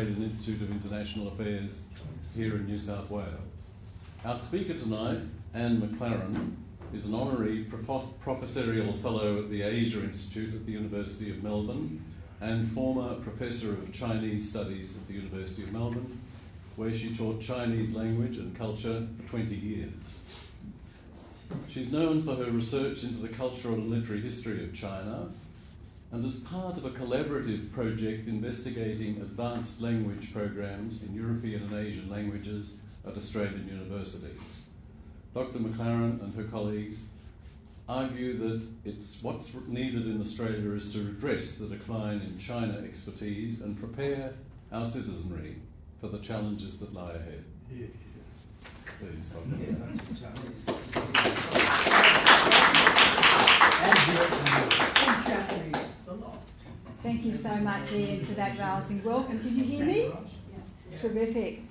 Australian Institute of International Affairs here in New South Wales. Our speaker tonight, Anne McLaren, is an honorary professorial fellow at the Asia Institute at the University of Melbourne and former professor of Chinese studies at the University of Melbourne, where she taught Chinese language and culture for 20 years. She's known for her research into the cultural and literary history of China, and as part of a collaborative project investigating advanced language programs in European and Asian languages at Australian universities. Dr. McLaren and her colleagues argue that what's needed in Australia is to redress the decline in China expertise and prepare our citizenry for the challenges that lie ahead. Yeah. Please, Thank you so much, Ian, for that rousing welcome. Can you hear me? Yeah. Terrific.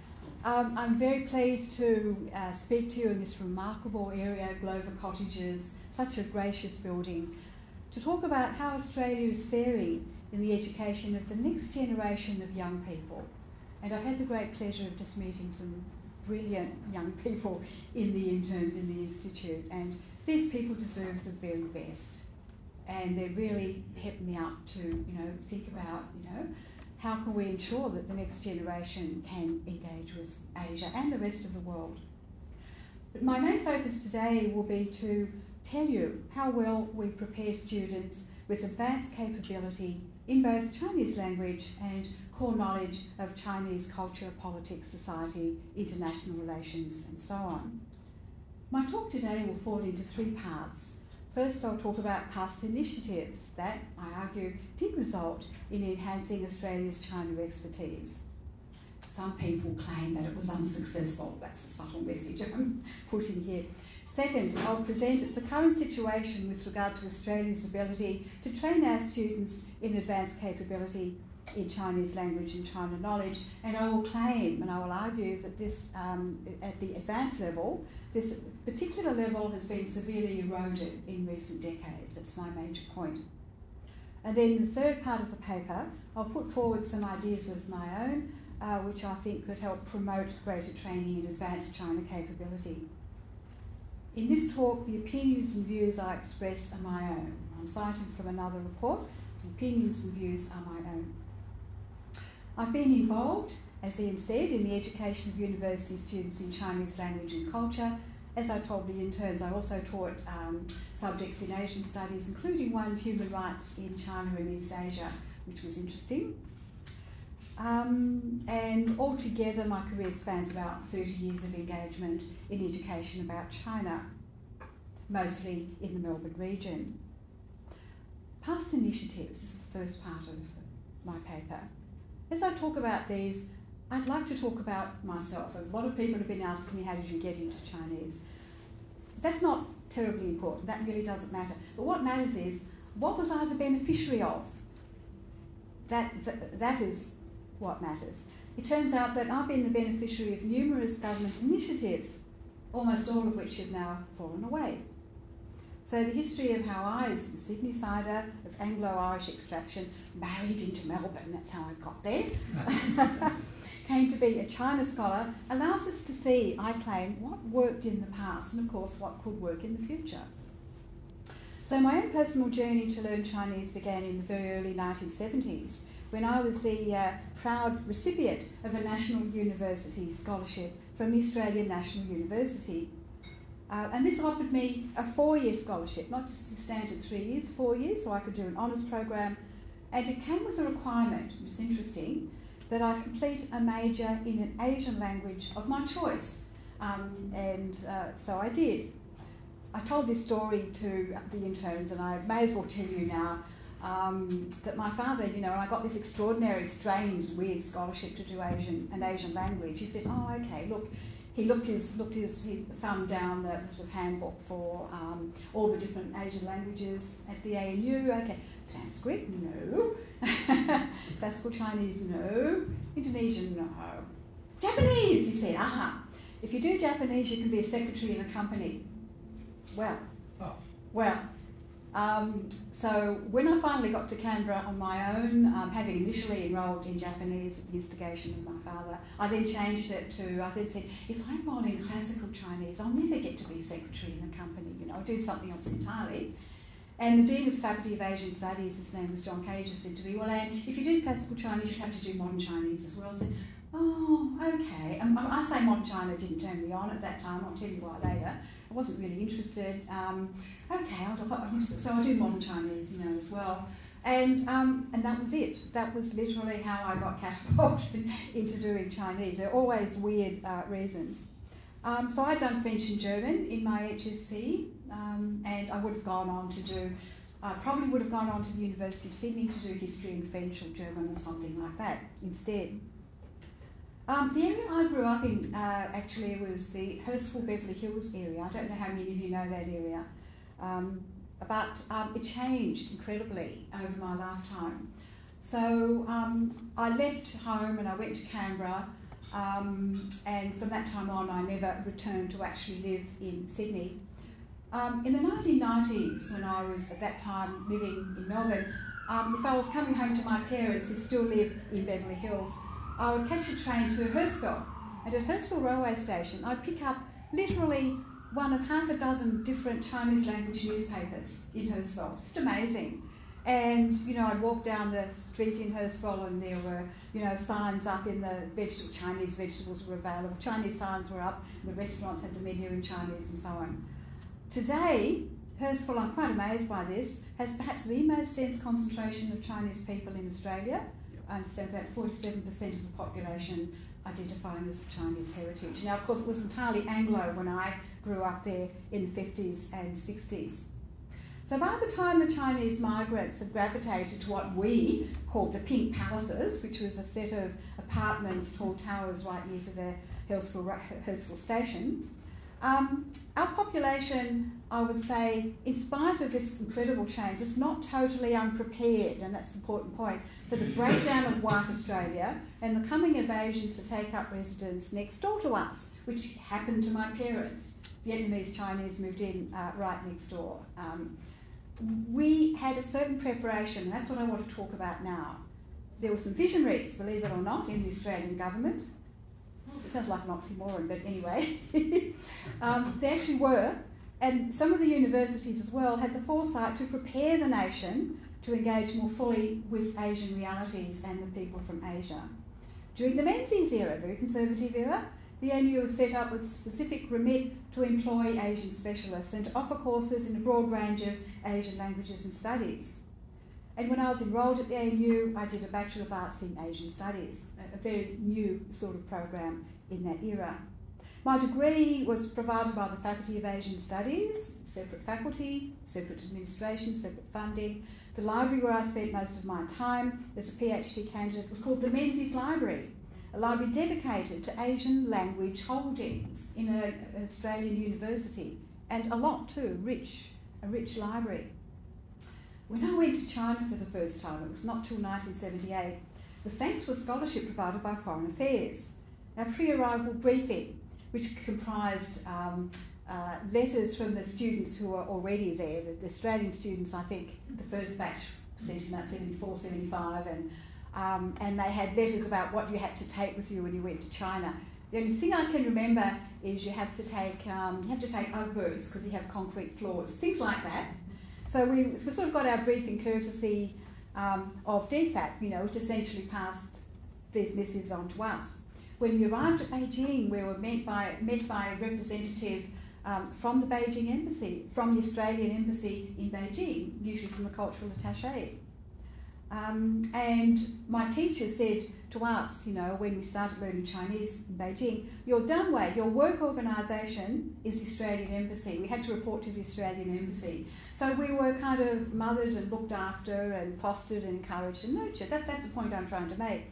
I'm very pleased to speak to you in this remarkable area, Glover Cottages, such a gracious building, to talk about how Australia is faring in the education of the next generation of young people. And I've had the great pleasure of just meeting some brilliant young people in the interns in the Institute, and these people deserve the very best. And they're really helped me up to, think about, how can we ensure that the next generation can engage with Asia and the rest of the world. But my main focus today will be to tell you how well we prepare students with advanced capability in both Chinese language and core knowledge of Chinese culture, politics, society, international relations, and so on. My talk today will fall into three parts. First, I'll talk about past initiatives that, I argue, did result in enhancing Australia's China expertise. Some people claim that it was unsuccessful. That's the subtle message I'm putting here. Second, I'll present the current situation with regard to Australia's ability to train our students in advanced capability in Chinese language and China knowledge, and I will claim and I will argue that this, at the advanced level, this particular level has been severely eroded in recent decades. That's my major point. And then in the third part of the paper, I'll put forward some ideas of my own, which I think could help promote greater training in advanced China capability. In this talk, the opinions and views I express are my own. I'm citing from another report. The opinions and views are my own. I've been involved, as Ian said, in the education of university students in Chinese language and culture. As I told the interns, I also taught subjects in Asian studies, including one, human rights in China and East Asia, which was interesting. And altogether, my career spans about 30 years of engagement in education about China, mostly in the Melbourne region. Past initiatives is the first part of my paper. As I talk about these, I'd like to talk about myself. A lot of people have been asking me, how did you get into Chinese? That's not terribly important. That really doesn't matter. But what matters is, what was I the beneficiary of? That is what matters. It turns out that I've been the beneficiary of numerous government initiatives, almost all of which have now fallen away. So the history of how I, as a Sydney-sider of Anglo-Irish extraction, married into Melbourne, that's how I got there, came to be a China scholar, allows us to see, I claim, what worked in the past and, of course, what could work in the future. So my own personal journey to learn Chinese began in the very early 1970s, when I was the proud recipient of a National University scholarship from the Australian National University. And this offered me a 4-year scholarship, not just the standard 3 years, 4 years, so I could do an honours program. And it came with a requirement, which is interesting, that I complete a major in an Asian language of my choice. So I did. I told this story to the interns, and I may as well tell you now that my father, and I got this extraordinary, strange, weird scholarship to do an Asian language. He said, oh, okay, look. He looked his thumb down the sort of handbook for all the different Asian languages at the ANU. Okay, Sanskrit, no. Classical Chinese, no. Indonesian, no. Japanese, he said, aha. If you do Japanese, you can be a secretary in a company. Well, So when I finally got to Canberra on my own, having initially enrolled in Japanese at the instigation of my father, I then changed it to, I then said, if I enroll in classical Chinese, I'll never get to be secretary in a company, you know, I'll do something else entirely. And the Dean of the Faculty of Asian Studies, his name was John Cage, said to me, well, Anne, if you do classical Chinese, you have to do modern Chinese as well. I said, oh, okay. I say modern China didn't turn me on at that time. I'll tell you why later. I wasn't really interested. Okay, so I'll do modern Chinese, you know, as well. And that was it. That was literally how I got catapulted into doing Chinese. There are always weird reasons. So I'd done French and German in my HSC, and I would have gone on to do, probably would have gone on to the University of Sydney to do history in French or German or something like that instead. The area I grew up in actually was the Hurstville Beverly Hills area. I don't know how many of you know that area, but it changed incredibly over my lifetime. So I left home and I went to Canberra, and from that time on I never returned to actually live in Sydney. In the 1990s, when I was at that time living in Melbourne, if I was coming home to my parents who still live in Beverly Hills, I would catch a train to Hurstville, and at Hurstville railway station I'd pick up literally one of half a dozen different Chinese language newspapers in Hurstville. Just amazing. And, you know, I'd walk down the street in Hurstville and there were, you know, signs up in the Chinese vegetables were available, Chinese signs were up, the restaurants had the menu in Chinese and so on. Today, Hurstville, I'm quite amazed by this, has perhaps the most dense concentration of Chinese people in Australia. I understand that 47% of the population identifying as of Chinese heritage. Now, of course, it was entirely Anglo when I grew up there in the 50s and 60s. So by the time the Chinese migrants had gravitated to what we called the Pink Palaces, which was a set of apartments, tall towers right near to the Hurstville station, our population, I would say, in spite of this incredible change, was not totally unprepared, and that's the important point, for the breakdown of white Australia and the coming of Asians to take up residence next door to us, which happened to my parents. Vietnamese Chinese moved in right next door. We had a certain preparation, and that's what I want to talk about now. There were some visionaries, believe it or not, in the Australian government. It sounds like an oxymoron, but anyway. They actually were, and some of the universities as well had the foresight to prepare the nation to engage more fully with Asian realities and the people from Asia. During the Menzies era, very conservative era, the ANU was set up with specific remit to employ Asian specialists and to offer courses in a broad range of Asian languages and studies. And when I was enrolled at the ANU, I did a Bachelor of Arts in Asian Studies, a very new sort of program in that era. My degree was provided by the Faculty of Asian Studies, separate faculty, separate administration, separate funding. The library where I spent most of my time as a PhD candidate was called the Menzies Library, a library dedicated to Asian language holdings in an Australian university, and a lot too, a rich library. When I went to China for the first time, it was not till 1978, it was thanks to a scholarship provided by Foreign Affairs. Our pre-arrival briefing, which comprised letters from the students who were already there, the Australian students, I think the first batch sent in about 74, 75, and they had letters about what you had to take with you when you went to China. The only thing I can remember is you have to take Uggbos because you have concrete floors, things like that. So we sort of got our briefing courtesy of DFAT, you know, which essentially passed these missives on to us. When we arrived at Beijing, we were met by a representative from the Beijing embassy, from the Australian embassy in Beijing, usually from a cultural attaché. And my teacher said to us, you know, when we started learning Chinese in Beijing, your Dunway, your work organisation is the Australian Embassy. We had to report to the Australian Embassy. So we were kind of mothered and looked after and fostered and encouraged and nurtured. That's the point I'm trying to make.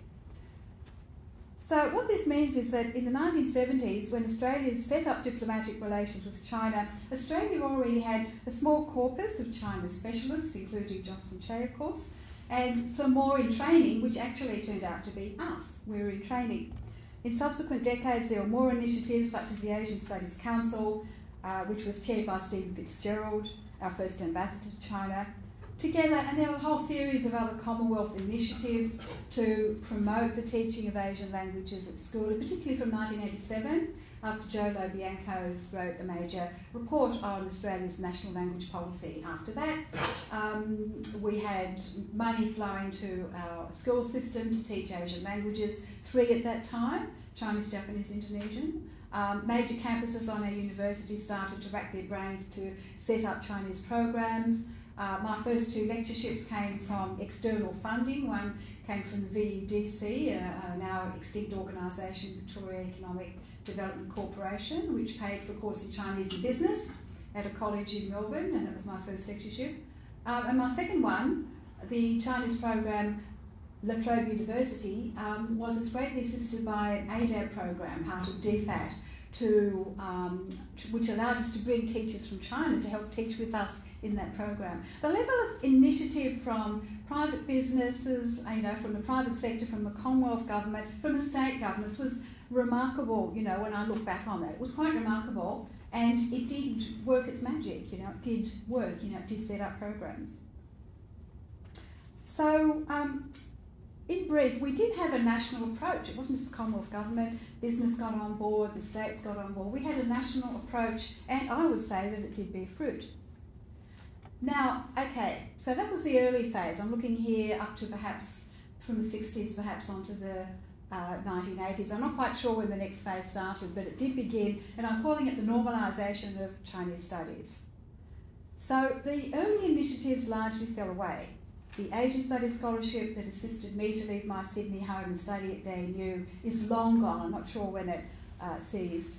So what this means is that in the 1970s, when Australia set up diplomatic relations with China, Australia already had a small corpus of China specialists, including Jocelyn Che, of course, and some more in training, which actually turned out to be us. We were in training. In subsequent decades, there were more initiatives such as the Asian Studies Council, which was chaired by Stephen Fitzgerald, our first ambassador to China, together, and there were a whole series of other Commonwealth initiatives to promote the teaching of Asian languages at school, particularly from 1987, after Joe Lobianco's wrote a major report on Australia's national language policy. After that, we had money flowing to our school system to teach Asian languages, 3 at that time, Chinese, Japanese, Indonesian. Major campuses on our university started to rack their brains to set up Chinese programs. My first 2 lectureships came from external funding. One came from the VEDC, a now extinct organisation, Victoria Economic Development Corporation, which paid for a course in Chinese and business at a college in Melbourne, and that was my first lectureship. And my second one, the Chinese program, La Trobe University, was greatly assisted by an ADAB program, part of DFAT, which allowed us to bring teachers from China to help teach with us in that program. The level of initiative from private businesses, from the private sector, from the Commonwealth government, from the state governments was remarkable, when I look back on that. It was quite remarkable, and it did work its magic, it did work, it did set up programs. So, in brief, we did have a national approach. It wasn't just the Commonwealth government, business got on board, the states got on board. We had a national approach, and I would say that it did bear fruit. Now, okay, so that was the early phase. I'm looking here up to perhaps from the 60s, perhaps onto the 1980s. I'm not quite sure when the next phase started, but it did begin, and I'm calling it the normalisation of Chinese studies. So the early initiatives largely fell away. The Asian Studies Scholarship that assisted me to leave my Sydney home and study at the ANU is long gone. I'm not sure when it ceased.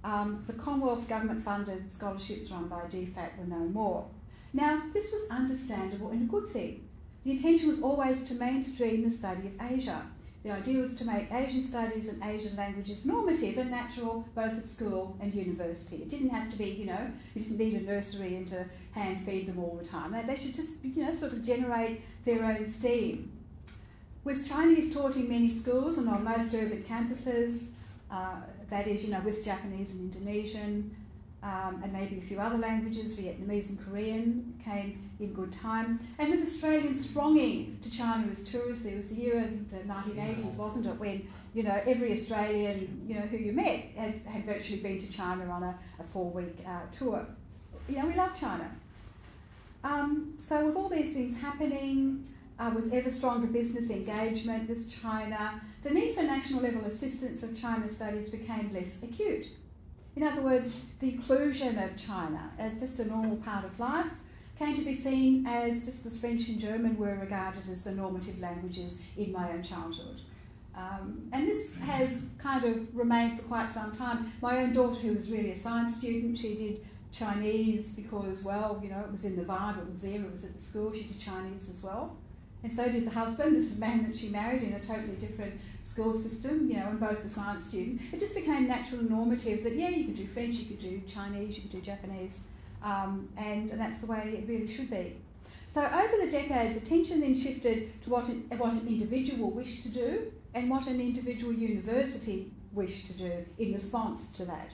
The Commonwealth government-funded scholarships run by DFAT were no more. Now, this was understandable and a good thing. The intention was always to mainstream the study of Asia. The idea was to make Asian studies and Asian languages normative and natural both at school and university. It didn't have to be, you didn't need a nursery and to hand feed them all the time. They should just, sort of generate their own steam. With Chinese taught in many schools and on most urban campuses, that is, with Japanese and Indonesian, and maybe a few other languages, Vietnamese and Korean, came in good time. And with Australians thronging to China as tourists, there was the year, I think the 1980s, wasn't it, when, every Australian, who you met had virtually been to China on a 4-week tour. We love China. So with all these things happening, with ever stronger business engagement with China, the need for national level assistance of China studies became less acute. In other words, the inclusion of China as just a normal part of life came to be seen as, just as French and German were regarded as the normative languages in my own childhood. And this has kind of remained for quite some time. My own daughter, who was really a science student, she did Chinese because, it was in the vibe, it was there, it was at the school, she did Chinese as well. And so did the husband, this man that she married in a totally different school system, and both were science students. It just became natural and normative that, you could do French, you could do Chinese, you could do Japanese, and that's the way it really should be. So over the decades, attention then shifted to what an individual wished to do and what an individual university wished to do in response to that.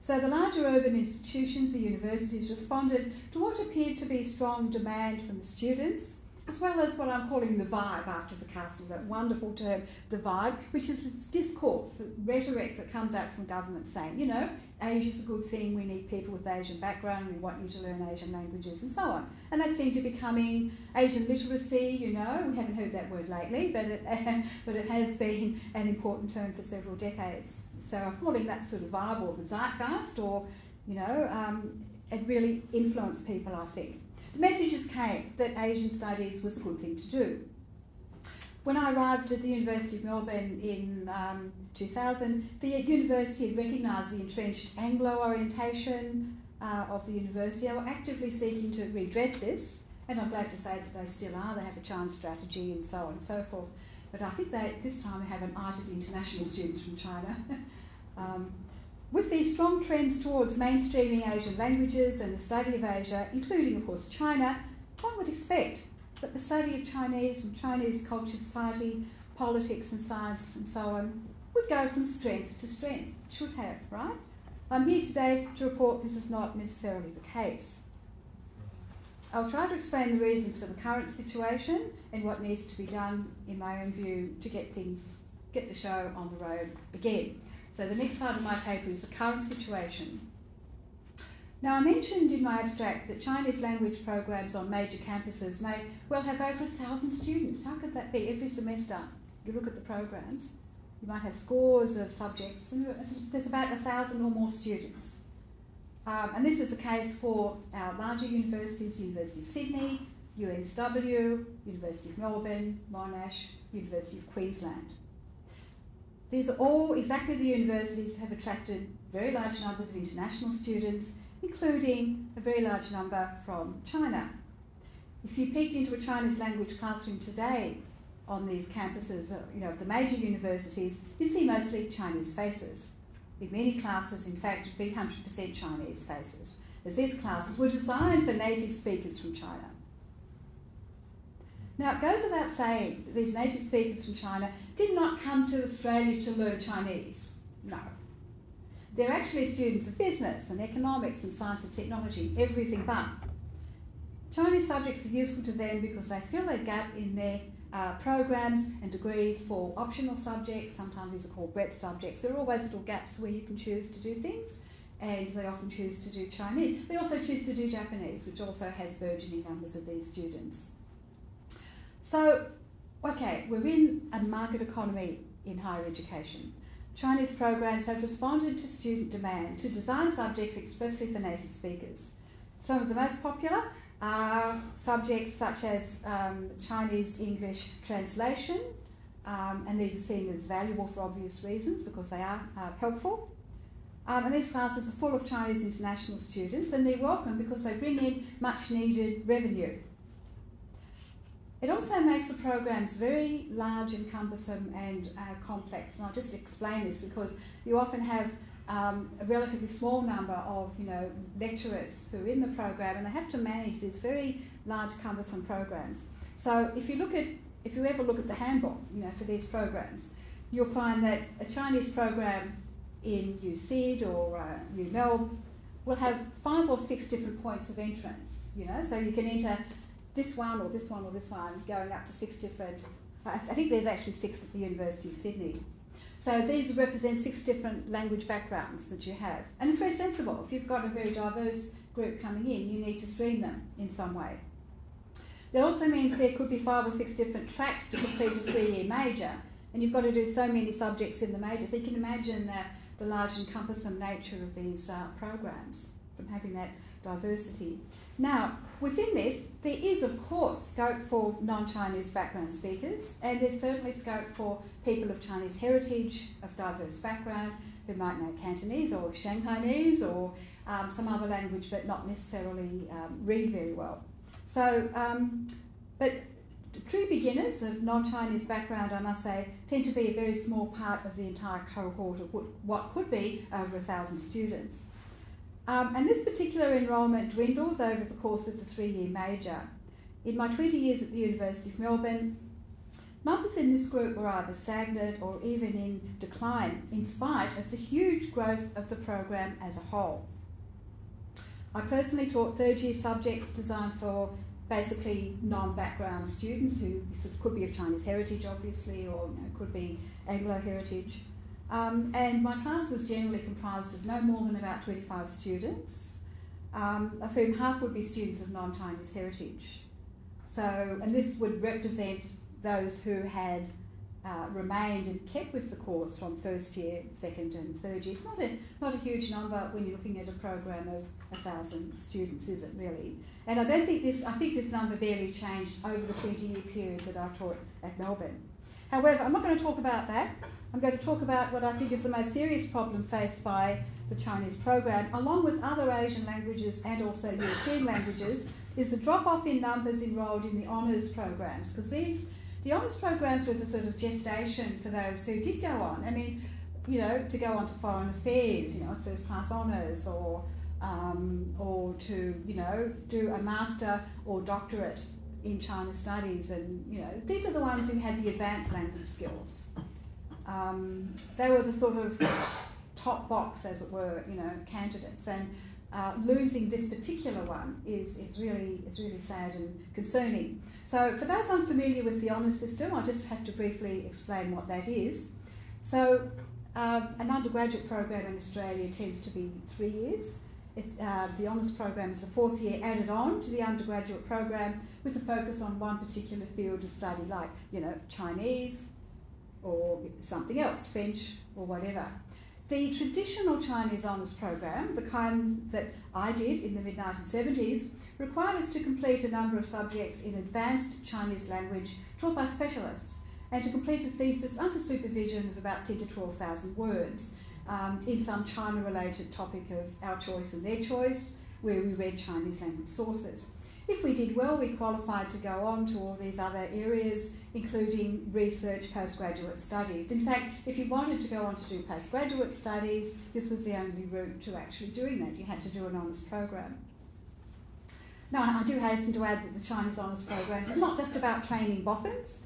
So the larger urban institutions, the universities, responded to what appeared to be strong demand from the students, as well as what I'm calling the vibe after the castle, that wonderful term, the vibe, which is this discourse, the rhetoric that comes out from government saying, Asia's a good thing, we need people with Asian background, we want you to learn Asian languages, and so on. And that seemed to be becoming Asian literacy, we haven't heard that word lately, but it has been an important term for several decades. So I'm calling that sort of vibe or the zeitgeist, or, it really influenced people, I think. The messages came that Asian studies was a good thing to do. When I arrived at the University of Melbourne in 2000, the university had recognised the entrenched Anglo orientation of the university. They were actively seeking to redress this, and I'm glad to say that they still are. They have a China strategy and so on and so forth. But I think this time they have an eye to the international students from China. With these strong trends towards mainstreaming Asian languages and the study of Asia, including, of course, China, one would expect that the study of Chinese and Chinese culture, society, politics and science and so on would go from strength to strength. It should have, right? I'm here today to report this is not necessarily the case. I'll try to explain the reasons for the current situation and what needs to be done, in my own view, to get the show on the road again. So the next part of my paper is the current situation. Now, I mentioned in my abstract that Chinese language programs on major campuses may well have over 1,000 students. How could that be? Every semester, you look at the programs, you might have scores of subjects, and there's about 1,000 or more students. And this is the case for our larger universities, University of Sydney, UNSW, University of Melbourne, Monash, University of Queensland. These are all exactly the universities that have attracted very large numbers of international students, including a very large number from China. If you peeked into a Chinese language classroom today on these campuses, of the major universities, you see mostly Chinese faces. In many classes, in fact, it would be 100% Chinese faces, as these classes were designed for native speakers from China. Now, it goes without saying that these native speakers from China did not come to Australia to learn Chinese. No. They're actually students of business and economics and science and technology, everything but. Chinese subjects are useful to them because they fill a gap in their programs and degrees for optional subjects. Sometimes these are called breadth subjects. There are always little gaps where you can choose to do things, and they often choose to do Chinese. They also choose to do Japanese, which also has burgeoning numbers of these students. So, okay, we're in a market economy in higher education. Chinese programs have responded to student demand to design subjects expressly for native speakers. Some of the most popular are subjects such as Chinese-English translation, and these are seen as valuable for obvious reasons because they are helpful. And these classes are full of Chinese international students, and they're welcome because they bring in much needed revenue. It also makes the programs very large and cumbersome and complex. And I'll just explain this because you often have a relatively small number of lecturers who are in the program, and they have to manage these very large, cumbersome programs. So if you ever look at the handbook, for these programs, you'll find that a Chinese program in USyd or UMelb will have 5 or 6 different points of entrance. So you can enter this one or this one or this one, going up to 6 different. I think there's actually 6 at the University of Sydney. So these represent 6 different language backgrounds that you have. And it's very sensible. If you've got a very diverse group coming in, you need to stream them in some way. That also means there could be 5 or 6 different tracks to complete a 3-year major. And you've got to do so many subjects in the major. So you can imagine the large and cumbersome nature of these programs from having that diversity. Now, within this, there is, of course, scope for non-Chinese background speakers, and there's certainly scope for people of Chinese heritage, of diverse background, who might know Cantonese or Shanghainese or some other language, but not necessarily read very well. So, but true beginners of non-Chinese background, I must say, tend to be a very small part of the entire cohort of what could be over 1,000 students. And this particular enrolment dwindles over the course of the 3-year major. In my 20 years at the University of Melbourne, numbers in this group were either stagnant or even in decline, in spite of the huge growth of the program as a whole. I personally taught 3rd-year subjects designed for basically non-background students who sort of could be of Chinese heritage, obviously, or could be Anglo heritage. And my class was generally comprised of no more than about 25 students, of whom half would be students of non-Chinese heritage. So, and this would represent those who had remained and kept with the course from 1st year, 2nd and 3rd year. It's not a huge number when you're looking at a program of 1,000 students, is it really? And I think this number barely changed over the 20-year period that I taught at Melbourne. However, I'm not going to talk about that. I'm going to talk about what I think is the most serious problem faced by the Chinese program, along with other Asian languages and also European languages, is the drop-off in numbers enrolled in the honours programs. Because the honours programs were the sort of gestation for those who did go on. I mean, to go on to foreign affairs, first-class honours, or to, do a master or doctorate in China studies, and these are the ones who had the advanced language skills. They were the sort of top box, as it were, candidates, and losing this particular one is really sad and concerning. So for those unfamiliar with the honours system, I'll just have to briefly explain what that is. So an undergraduate program in Australia tends to be 3 years. It's, the honours program is the 4th year added on to the undergraduate program with a focus on one particular field of study, like, you know, Chinese or something else, French or whatever. The traditional Chinese honours program, the kind that I did in the mid-1970s, required us to complete a number of subjects in advanced Chinese language taught by specialists and to complete a thesis under supervision of about 10 to 12,000 words in some China-related topic of our choice and their choice, where we read Chinese language sources. If we did well, we qualified to go on to all these other areas, including research, postgraduate studies. In fact, if you wanted to go on to do postgraduate studies, this was the only route to actually doing that. You had to do an honours program. Now, I do hasten to add that the Chinese honours program is not just about training boffins,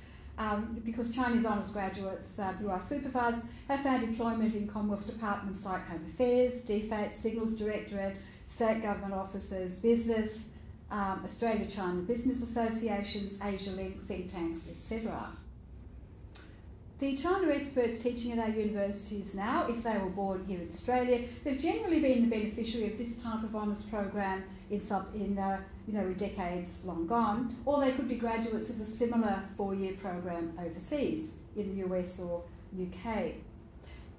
because Chinese honours graduates who are supervised have found employment in Commonwealth departments like Home Affairs, DFAT, Signals Directorate, state government offices, business, Australia-China business associations, Asia-Link, think tanks, etc. The China experts teaching at our universities now, if they were born here in Australia, they've generally been the beneficiary of this type of honours program in decades long gone, or they could be graduates of a similar 4-year program overseas, in the US or UK.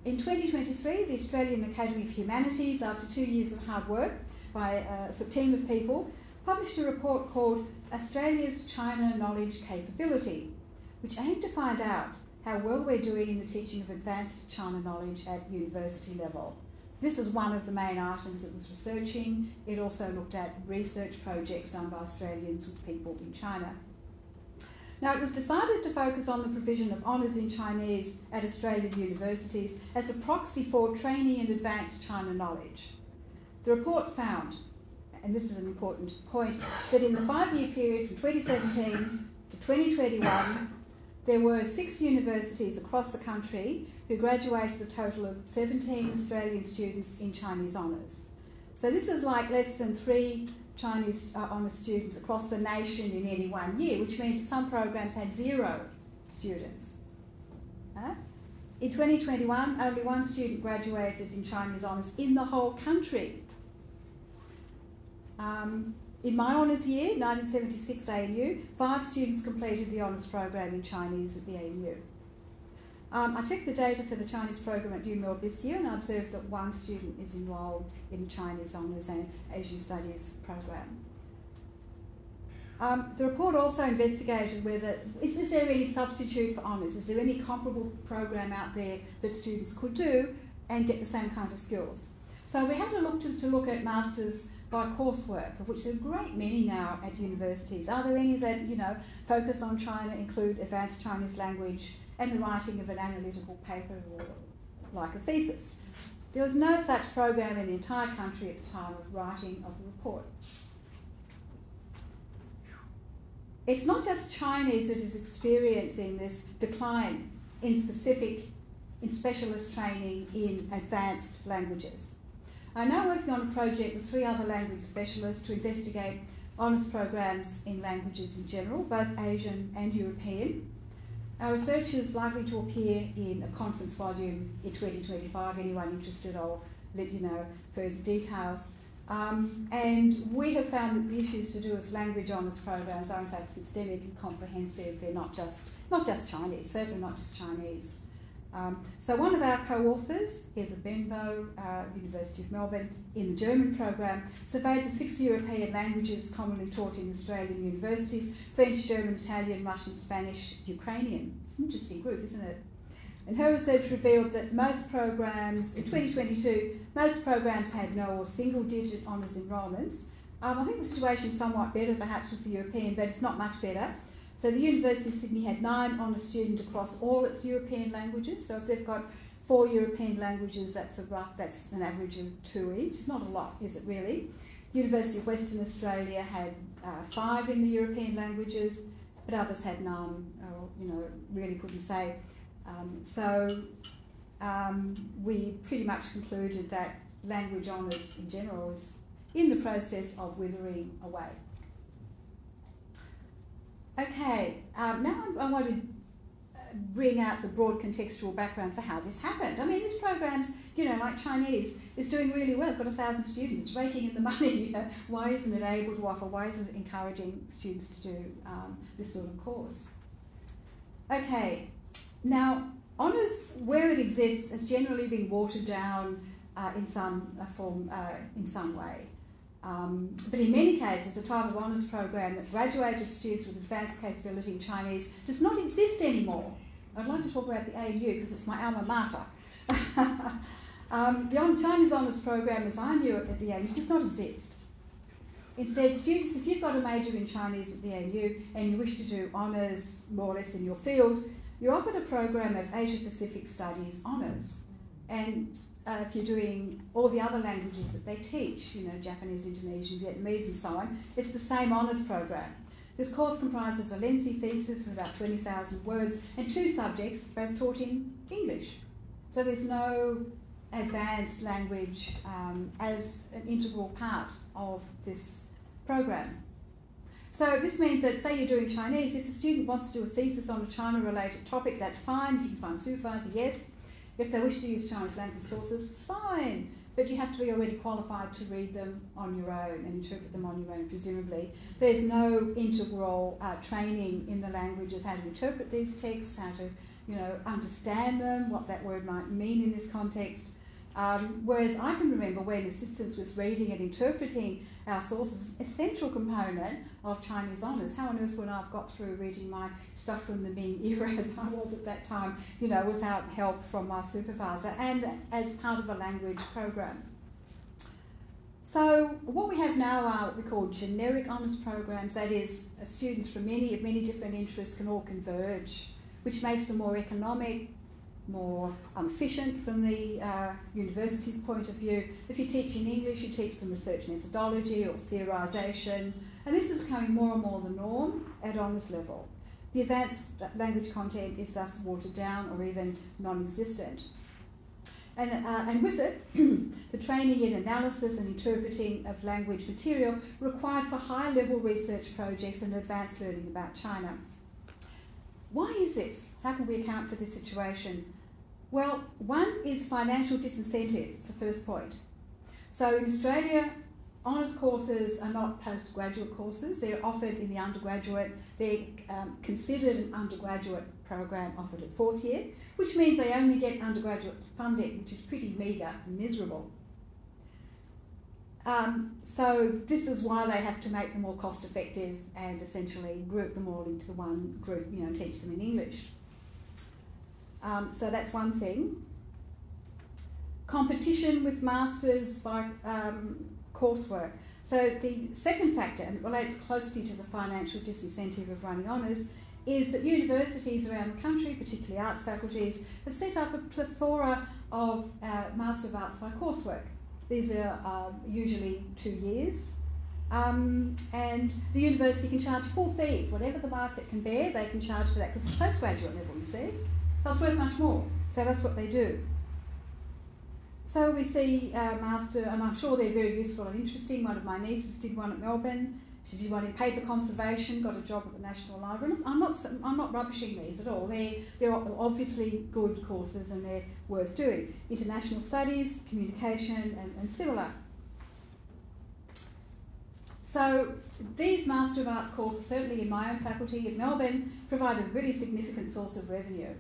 In 2023, the Australian Academy of Humanities, after 2 years of hard work by a team of people, published a report called Australia's China Knowledge Capability, which aimed to find out how well we're doing in the teaching of advanced China knowledge at university level. This is one of the main items it was researching. It also looked at research projects done by Australians with people in China. Now, it was decided to focus on the provision of honours in Chinese at Australian universities as a proxy for training in advanced China knowledge. The report found, and this is an important point, that in the 5-year period from 2017 to 2021, there were 6 universities across the country who graduated a total of 17 Australian students in Chinese honours. So this is like less than 3 Chinese honours students across the nation in any 1 year, which means that some programs had 0 students. In 2021, only 1 student graduated in Chinese honours in the whole country. In my honours year, 1976 ANU, 5 students completed the honours program in Chinese at the ANU. I checked the data for the Chinese program at UML this year, and I observed that 1 student is enrolled in Chinese honours and Asian Studies program. The report also investigated whether, is there any substitute for honours? Is there any comparable program out there that students could do and get the same kind of skills? So we had to look at masters by coursework, of which there are a great many now at universities. Are there any that, focus on China, include advanced Chinese language and the writing of an analytical paper or like a thesis? There was no such program in the entire country at the time of writing of the report. It's not just Chinese that is experiencing this decline in specialist training in advanced languages. I'm now working on a project with 3 other language specialists to investigate honours programs in languages in general, both Asian and European. Our research is likely to appear in a conference volume in 2025. Anyone interested, I'll let you know further details. And we have found that the issues to do with language honours programs are in fact systemic and comprehensive. They're not just Chinese, certainly not just Chinese. So one of our co-authors, Eza Benbow, University of Melbourne, in the German program, surveyed the 6 European languages commonly taught in Australian universities: French, German, Italian, Russian, Spanish, Ukrainian. It's an interesting group, isn't it? And her research revealed that most programs, in 2022, most programs had no or single-digit honours enrolments. I think the situation is somewhat better perhaps with the European, but it's not much better. So the University of Sydney had 9 honours students across all its European languages. So if they've got 4 European languages, that's an average of 2 each. It's not a lot, is it really? The University of Western Australia had 5 in the European languages, but others had none, or really couldn't say. We pretty much concluded that language honours in general is in the process of withering away. Okay, now I want to bring out the broad contextual background for how this happened. I mean, this program's, you know, like Chinese, is doing really well. It's got 1,000 students. It's raking in the money. You know, why isn't it able to offer? Why isn't it encouraging students to do this sort of course? Okay, now honours, where it exists, has generally been watered down in some form, in some way. But in many cases, the type of honours program that graduated students with advanced capability in Chinese does not exist anymore. I'd like to talk about the AU because it's my alma mater. The Chinese honours program, as I knew it at the AU, does not exist. Instead, students, if you've got a major in Chinese at the AU and you wish to do honours more or less in your field, you're offered a program of Asia Pacific Studies honours. And if you're doing all the other languages that they teach, you know, Japanese, Indonesian, Vietnamese and so on, it's the same honours program. This course comprises a lengthy thesis of about 20,000 words and 2 subjects, both taught in English. So there's no advanced language as an integral part of this program. So this means that, say you're doing Chinese, if the student wants to do a thesis on a China-related topic, that's fine. If you can find supervisor, yes. If they wish to use Chinese language sources, fine. But you have to be already qualified to read them on your own and interpret them on your own, presumably. There's no integral training in the languages, how to interpret these texts, how to, you know, understand them, what that word might mean in this context. Whereas I can remember when assistance was reading and interpreting our sources, essential component of Chinese honours. How on earth would I have got through reading my stuff from the Ming era as I was at that time, you know, without help from my supervisor and as part of a language program? So what we have now are what we call generic honours programs. That is, students from many different interests can all converge, which makes them more economic, more efficient from the university's point of view. If you teach in English, you teach them research methodology or theorisation, and this is becoming more and more the norm at honours level. The advanced language content is thus watered down or even non-existent. And with it, the training in analysis and interpreting of language material required for high-level research projects and advanced learning about China. Why is this? How can we account for this situation? Well, one is financial disincentive. It's the first point. So in Australia, honours courses are not postgraduate courses. They're offered in the undergraduate. They're considered an undergraduate program offered at 4th year, which means they only get undergraduate funding, which is pretty meagre and miserable. So this is why they have to make them more cost effective and essentially group them all into the one group, you know, teach them in English. So that's one thing. Competition with masters by coursework. So the second factor, and it relates closely to the financial disincentive of running honours, is that universities around the country, particularly arts faculties, have set up a plethora of Master of Arts by coursework. These are usually 2 years. And the university can charge full fees. Whatever the market can bear, they can charge for that, because it's postgraduate level, you see. That's worth much more. So that's what they do. So we see master, and I'm sure they're very useful and interesting. One of my nieces did one at Melbourne. She did one in paper conservation, got a job at the National Library. I'm not rubbishing these at all. They're obviously good courses and they're worth doing. International studies, communication, and similar. So these Master of Arts courses, certainly in my own faculty at Melbourne, provide a really significant source of revenue.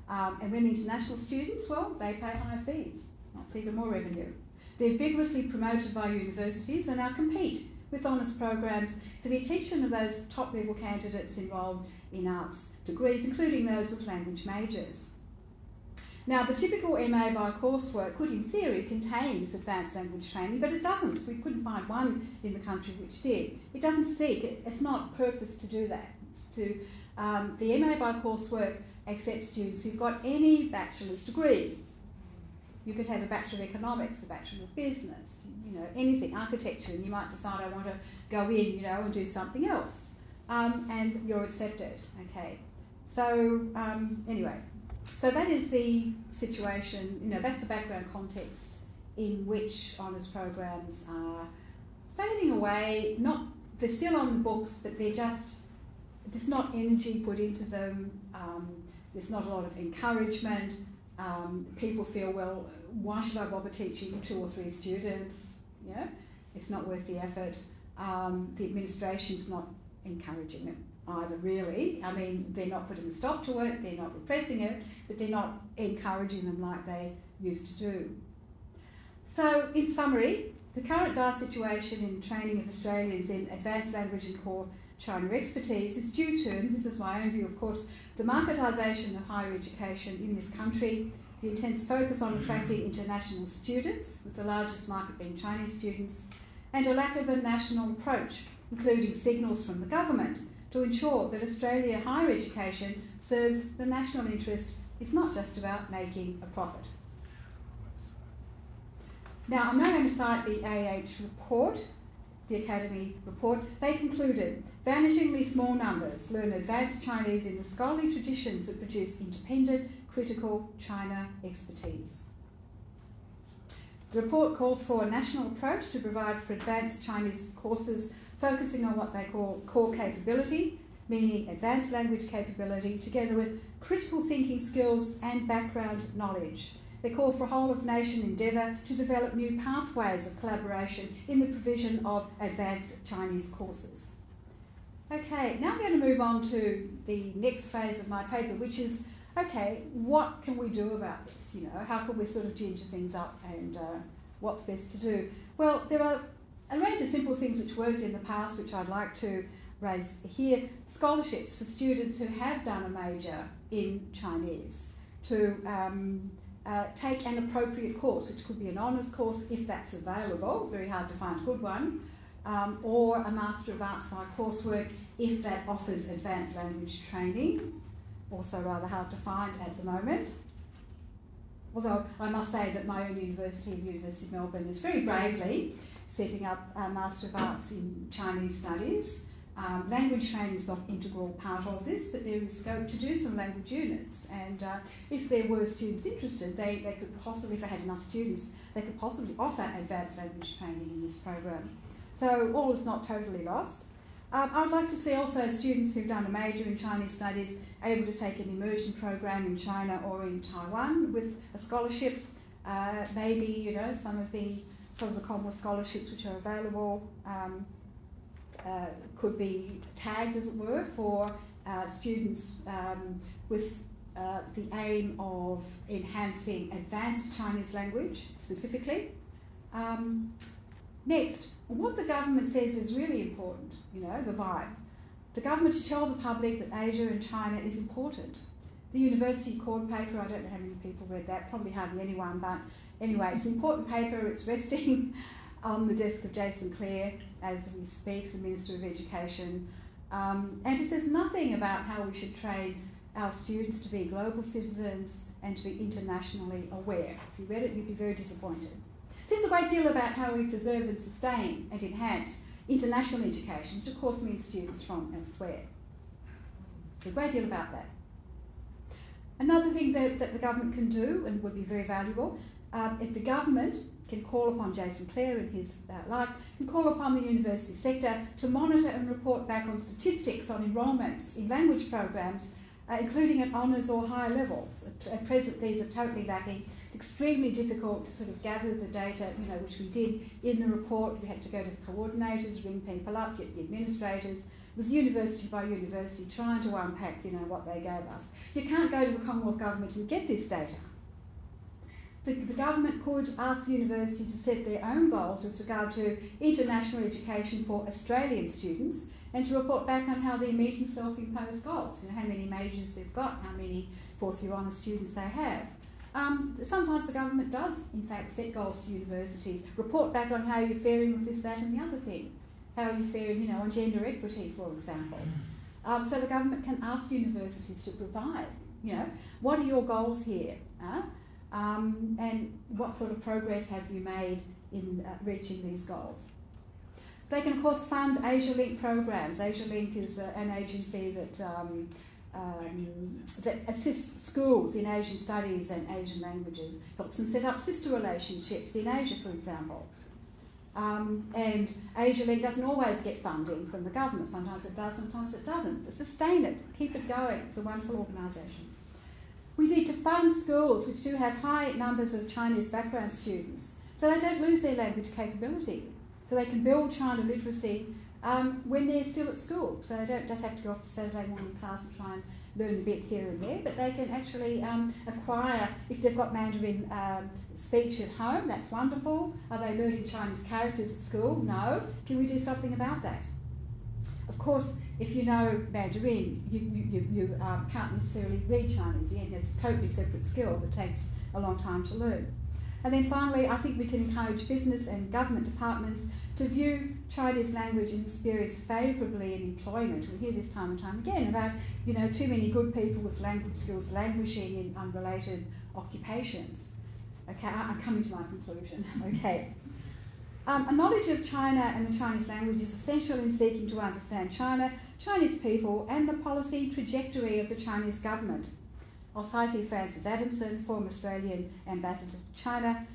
And when the international students, well, they pay higher fees. That's even more revenue. They're vigorously promoted by universities and now compete with honours programs for the attention of those top-level candidates enrolled in arts degrees, including those with language majors. Now, the typical MA by coursework could, in theory, contain this advanced language training, but it doesn't. We couldn't find one in the country which did. It doesn't seek, it's not purpose to do that. It's to, the MA by coursework accepts students who've got any bachelor's degree. You could have a Bachelor of Economics, a Bachelor of Business, you know, anything, architecture, and you might decide I want to go in, you know, and do something else. And you're accepted, okay. So, anyway, so that is the situation, you know, that's the background context in which honours programs are fading away. They're still on the books, but there's not energy put into them. There's not a lot of encouragement. People feel, well, why should I bother teaching 2 or 3 students? Yeah, it's not worth the effort. The administration's not encouraging it either, really. I mean, they're not putting a stop to it, they're not repressing it, but they're not encouraging them like they used to do. So, in summary, the current dire situation in training of Australians in advanced language and core China expertise is due to, and this is my own view, of course, the marketisation of higher education in this country, the intense focus on attracting international students, with the largest market being Chinese students, and a lack of a national approach, including signals from the government, to ensure that Australia higher education serves the national interest. It's not just about making a profit. Now, I'm now going to cite the AH report, the Academy report. They concluded, vanishingly small numbers learn advanced Chinese in the scholarly traditions that produce independent, critical China expertise. The report calls for a national approach to provide for advanced Chinese courses focusing on what they call core capability, meaning advanced language capability, together with critical thinking skills and background knowledge. They call for a whole-of-nation endeavour to develop new pathways of collaboration in the provision of advanced Chinese courses. Okay, now I'm going to move on to the next phase of my paper, which is, okay, what can we do about this? You know, how can we sort of ginger things up, and what's best to do? Well, there are a range of simple things which worked in the past, which I'd like to raise here. Scholarships for students who have done a major in Chinese to take an appropriate course, which could be an honours course if that's available, very hard to find a good one, or a Master of Arts by coursework if that offers advanced language training, also rather hard to find at the moment. Although I must say that my own university, the University of Melbourne, is very bravely setting up a Master of Arts in Chinese Studies. Language training is not an integral part of this, but there is scope to do some language units, and if there were students interested, they could possibly, if they had enough students, they could possibly offer advanced language training in this program. So all is not totally lost. I would like to see also students who've done a major in Chinese Studies able to take an immersion program in China or in Taiwan with a scholarship. Maybe, you know, some of the Commonwealth scholarships which are available could be tagged, as it were, for students with the aim of enhancing advanced Chinese language specifically. Next, what the government says is really important, you know, the vibe. The government should tell the public that Asia and China is important. The university cord paper, I don't know how many people read that, probably hardly anyone, but anyway, it's an important paper. It's resting on the desk of Jason Clare as he speaks, the Minister of Education, and it says nothing about how we should train our students to be global citizens and to be internationally aware. If you read it, you'd be very disappointed. It says a great deal about how we preserve and sustain and enhance international education, which of course means students from elsewhere. So a great deal about that. Another thing that the government can do, and would be very valuable, if the government can call upon Jason Clare and his can call upon the university sector to monitor and report back on statistics on enrolments in language programs, including at honours or higher levels. At present, these are totally lacking. It's extremely difficult to sort of gather the data, you know, which we did in the report. We had to go to the coordinators, ring people up, get the administrators. It was university by university trying to unpack, you know, what they gave us. You can't go to the Commonwealth Government and get this data. The government could ask the university to set their own goals with regard to international education for Australian students and to report back on how they're meeting self-imposed goals, you know, how many majors they've got, how many fourth-year honours students they have. Sometimes the government does, in fact, set goals to universities, report back on how you're faring with this, that and the other thing, how you're faring, you know, on gender equity, for example. So the government can ask universities to provide, you know, what are your goals here? And what sort of progress have you made in reaching these goals? They can, of course, fund AsiaLink programs. AsiaLink is an agency that assists schools in Asian studies and Asian languages, helps them set up sister relationships in Asia, for example. And Asia League doesn't always get funding from the government. Sometimes it does, sometimes it doesn't. But sustain it, keep it going. It's a wonderful organisation. We need to fund schools which do have high numbers of Chinese background students so they don't lose their language capability, so they can build China literacy when they're still at school. So they don't just have to go off to Saturday morning class and try and learn a bit here and there, but they can actually acquire, if they've got Mandarin speech at home, that's wonderful. Are they learning Chinese characters at school? No. Can we do something about that? Of course, if you know Mandarin, you can't necessarily read Chinese. It's a totally separate skill that takes a long time to learn. And then finally, I think we can encourage business and government departments to view Chinese language and experience favourably in employment. We hear this time and time again about, too many good people with language skills languishing in unrelated occupations. Okay, I'm coming to my conclusion. Okay. A knowledge of China and the Chinese language is essential in seeking to understand China, Chinese people, and the policy trajectory of the Chinese government. I'll cite here Frances Adamson, former Australian ambassador to China,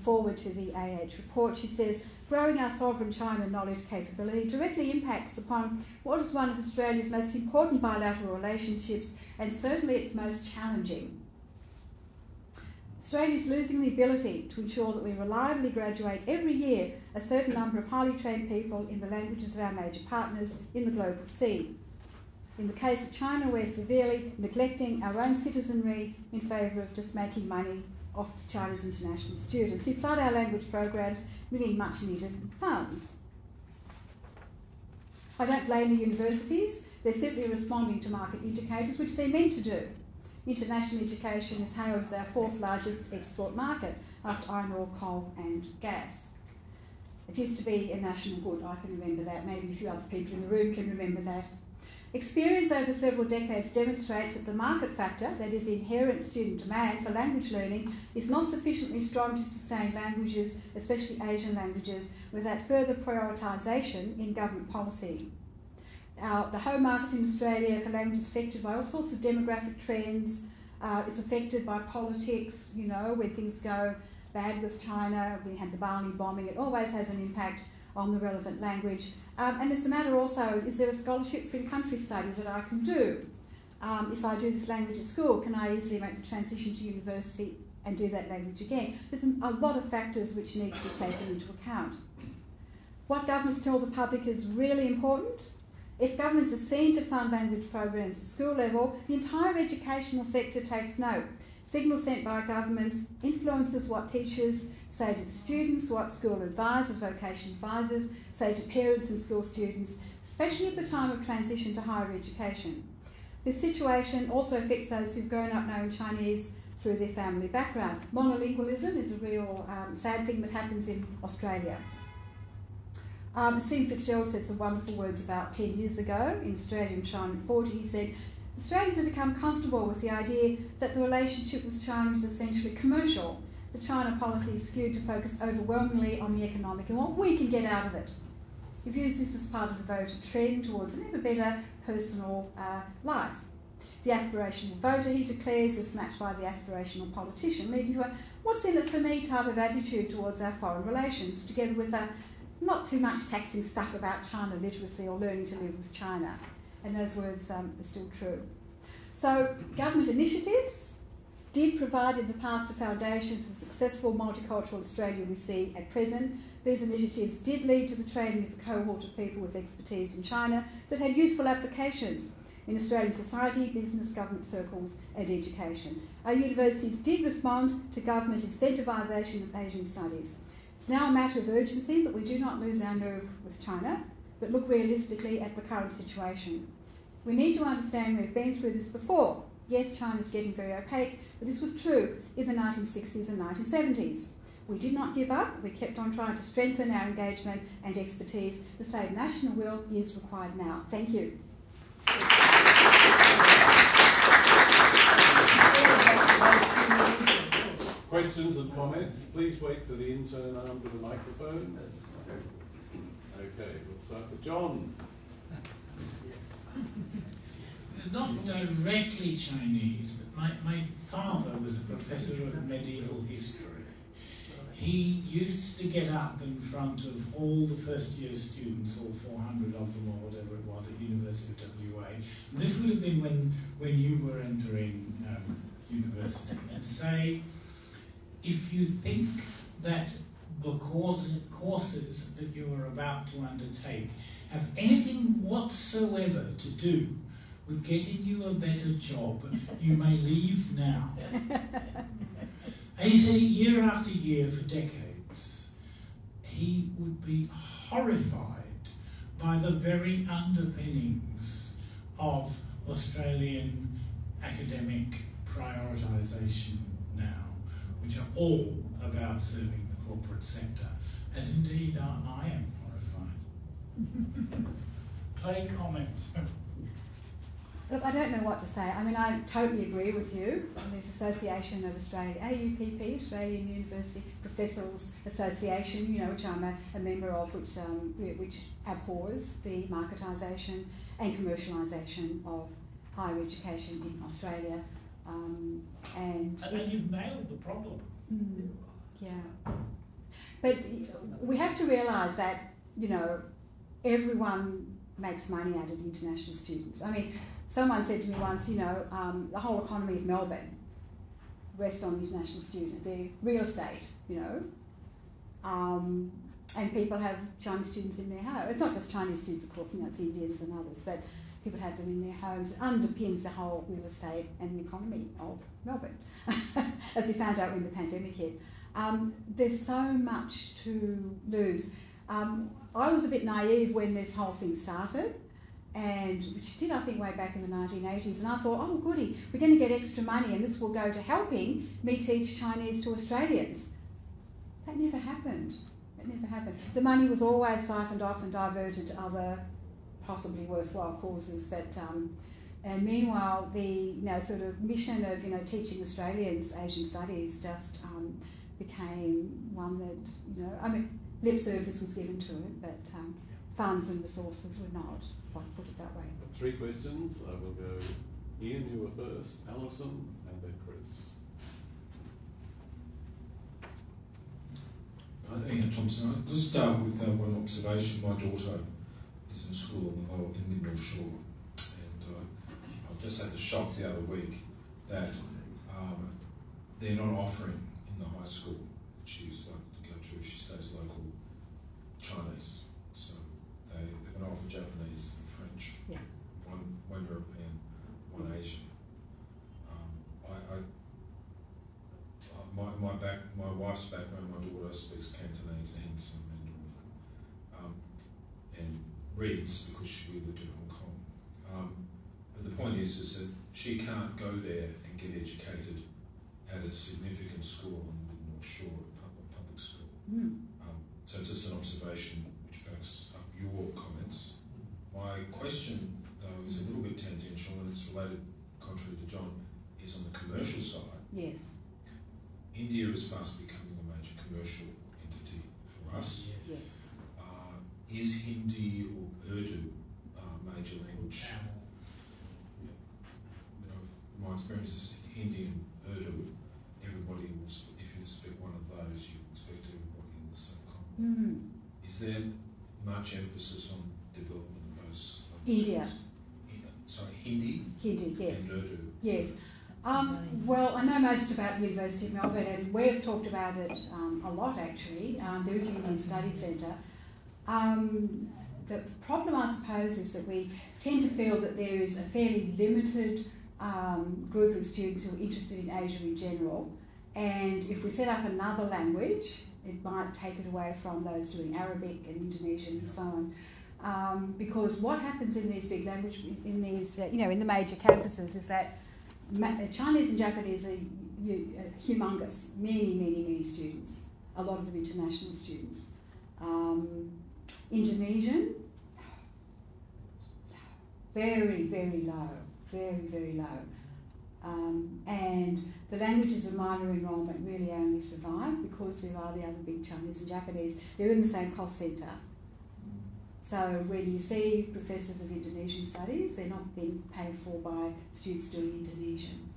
forward to the AH report. She says, growing our sovereign China knowledge capability directly impacts upon what is one of Australia's most important bilateral relationships and certainly its most challenging. Australia is losing the ability to ensure that we reliably graduate every year a certain number of highly trained people in the languages of our major partners in the global sea. In the case of China, we're severely neglecting our own citizenry in favour of just making money off the Chinese international students who flood our language programs bringing much needed funds. I don't blame the universities. They're simply responding to market indicators, which they're meant to do. International education is hailed as our fourth largest export market after iron ore, coal and gas. It used to be a national good, I can remember that. Maybe a few other people in the room can remember that. Experience over several decades demonstrates that the market factor, that is inherent student demand for language learning, is not sufficiently strong to sustain languages, especially Asian languages, without further prioritisation in government policy. The home market in Australia for language is affected by all sorts of demographic trends. It's affected by politics, when things go bad with China. We had the Bali bombing. It always has an impact on the relevant language. And it's a matter also, is there a scholarship for in-country study that I can do? If I do this language at school, can I easily make the transition to university and do that language again? There's a lot of factors which need to be taken into account. What governments tell the public is really important. If governments are seen to fund language programs at school level, the entire educational sector takes note. Signals sent by governments influences what teachers say to the students, what school advisors, vocation advisors say to parents and school students, especially at the time of transition to higher education. This situation also affects those who've grown up knowing Chinese through their family background. Monolingualism is a real sad thing that happens in Australia. Stephen Fitzgerald said some wonderful words about 10 years ago in Australia and China in 40. He said, Australians have become comfortable with the idea that the relationship with China is essentially commercial. The China policy is skewed to focus overwhelmingly on the economic and what we can get out of it. He views this as part of the voter trend towards an ever better personal life. The aspirational voter, he declares, is matched by the aspirational politician, leading to a what's in it for me type of attitude towards our foreign relations, together with a not too much taxing stuff about China literacy or learning to live with China. And those words are still true. So government initiatives did provide in the past a foundation for the successful multicultural Australia we see at present. These initiatives did lead to the training of a cohort of people with expertise in China that had useful applications in Australian society, business, government circles and education. Our universities did respond to government incentivisation of Asian studies. It's now a matter of urgency that we do not lose our nerve with China, but look realistically at the current situation. We need to understand we've been through this before. Yes, China's getting very opaque, but this was true in the 1960s and 1970s. We did not give up. We kept on trying to strengthen our engagement and expertise. The same national will is required now. Thank you. Questions and comments? Please wait for the intern armed with the microphone. Okay, we'll start with John. It's not directly Chinese, but my father was a professor of medieval history. he used to get up in front of all the first year students, all 400 of them or whatever it was at University of WA. And this would have been when you were entering university, and say, if you think that the courses that you are about to undertake have anything whatsoever to do with getting you a better job, you may leave now. And you see, year after year for decades, he would be horrified by the very underpinnings of Australian academic prioritisation now, which are all about serving the corporate sector, as indeed I am horrified. Play comment. Look, I don't know what to say. I mean, I totally agree with you. There's Association of Australia, AUPP, Australian University Professors Association, you know, which I'm a member of, which abhors the marketisation and commercialisation of higher education in Australia. And you've nailed the problem. Yeah. But we have to realise that, you know, everyone makes money out of the international students. I mean, someone said to me once, you know, the whole economy of Melbourne rests on the international student, the real estate, you know, and people have Chinese students in their home. It's not just Chinese students, of course, you know, it's Indians and others, but people have them in their homes. It underpins the whole real estate and the economy of Melbourne, as we found out when the pandemic hit. There's so much to lose. I was a bit naive when this whole thing started, and which did, I think, way back in the 1980s, and I thought, oh goody, we're going to get extra money and this will go to helping me teach Chinese to Australians. That never happened. That never happened. The money was always siphoned off and diverted to other possibly worthwhile causes, but and meanwhile the sort of mission of teaching Australians Asian studies just became one that I mean, lip service was given to it, but funds and resources were not, if I can put it that way. 3 questions. I will go Ian, you were first, Alison, and then Chris. Ian Thompson. I'll just start with one observation. My daughter is in school in the North Shore, and I've just had the shock the other week that they're not offering in the high school that she's like to go to if she stays local Chinese. So they're going to offer Japanese and French. Yeah. One European, one Asian. My wife's background, my daughter speaks Cantonese and some Mandarin, and reads because we lived in Hong Kong. But the point is that she can't go there and get educated at a significant school on the North Shore, a public school. So it's just an observation which backs up your comments. My question, though, is a little bit tangential, and it's related, contrary to John, is on the commercial side. Yes. India is fast becoming a major commercial entity for us. Yes. Is Hindi or Urdu major language? My experience is Hindi and Urdu. Everybody will, if you speak one of those, you expect everybody in the same common. Is there much emphasis on development of those languages? India. Sorry, Hindi? Hindi, yes. And Urdu? Yes. Well, I know most about the University of Melbourne, and we've talked about it a lot actually. There is an Indian Studies Centre. The problem, I suppose, is that we tend to feel that there is a fairly limited group of students who are interested in Asia in general, and if we set up another language, it might take it away from those doing Arabic and Indonesian and so on. Because what happens in these big language, in these, in the major campuses, is that Chinese and Japanese are humongous, many students, a lot of them international students. Indonesian, very low, very low. And the languages of minor enrolment really only survive because there are the other big Chinese and Japanese. They're in the same cost centre. So when you see professors of Indonesian studies, they're not being paid for by students doing Indonesian.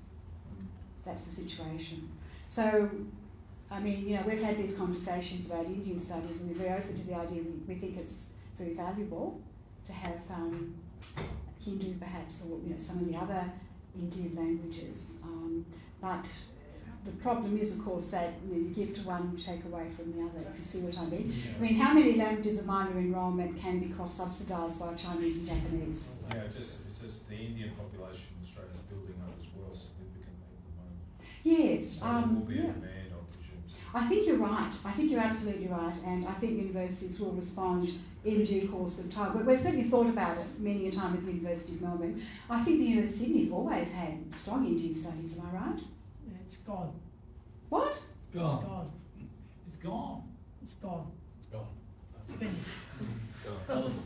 That's the situation. So I mean, you know, we've had these conversations about Indian studies, and we're very open to the idea. We think it's very valuable to have Hindu, perhaps, or you know, some of the other Indian languages. But the problem is, of course, that you give to one, you take away from the other, if you see what I mean. I mean, how many languages of minor enrolment can be cross-subsidised by Chinese and Japanese? Yeah, it's just the Indian population in Australia is building up as well significantly at the moment. Yes. So there will be a demand, I presume. I think you're right. I think you're absolutely right, and I think universities will respond in due course of time. But we've certainly thought about it many a time at the University of Melbourne. I think the University of Sydney's always had strong Indian studies, am I right? Yeah, it's gone. What? It's gone. It's gone. It's gone. It's gone. It's finished. Alison.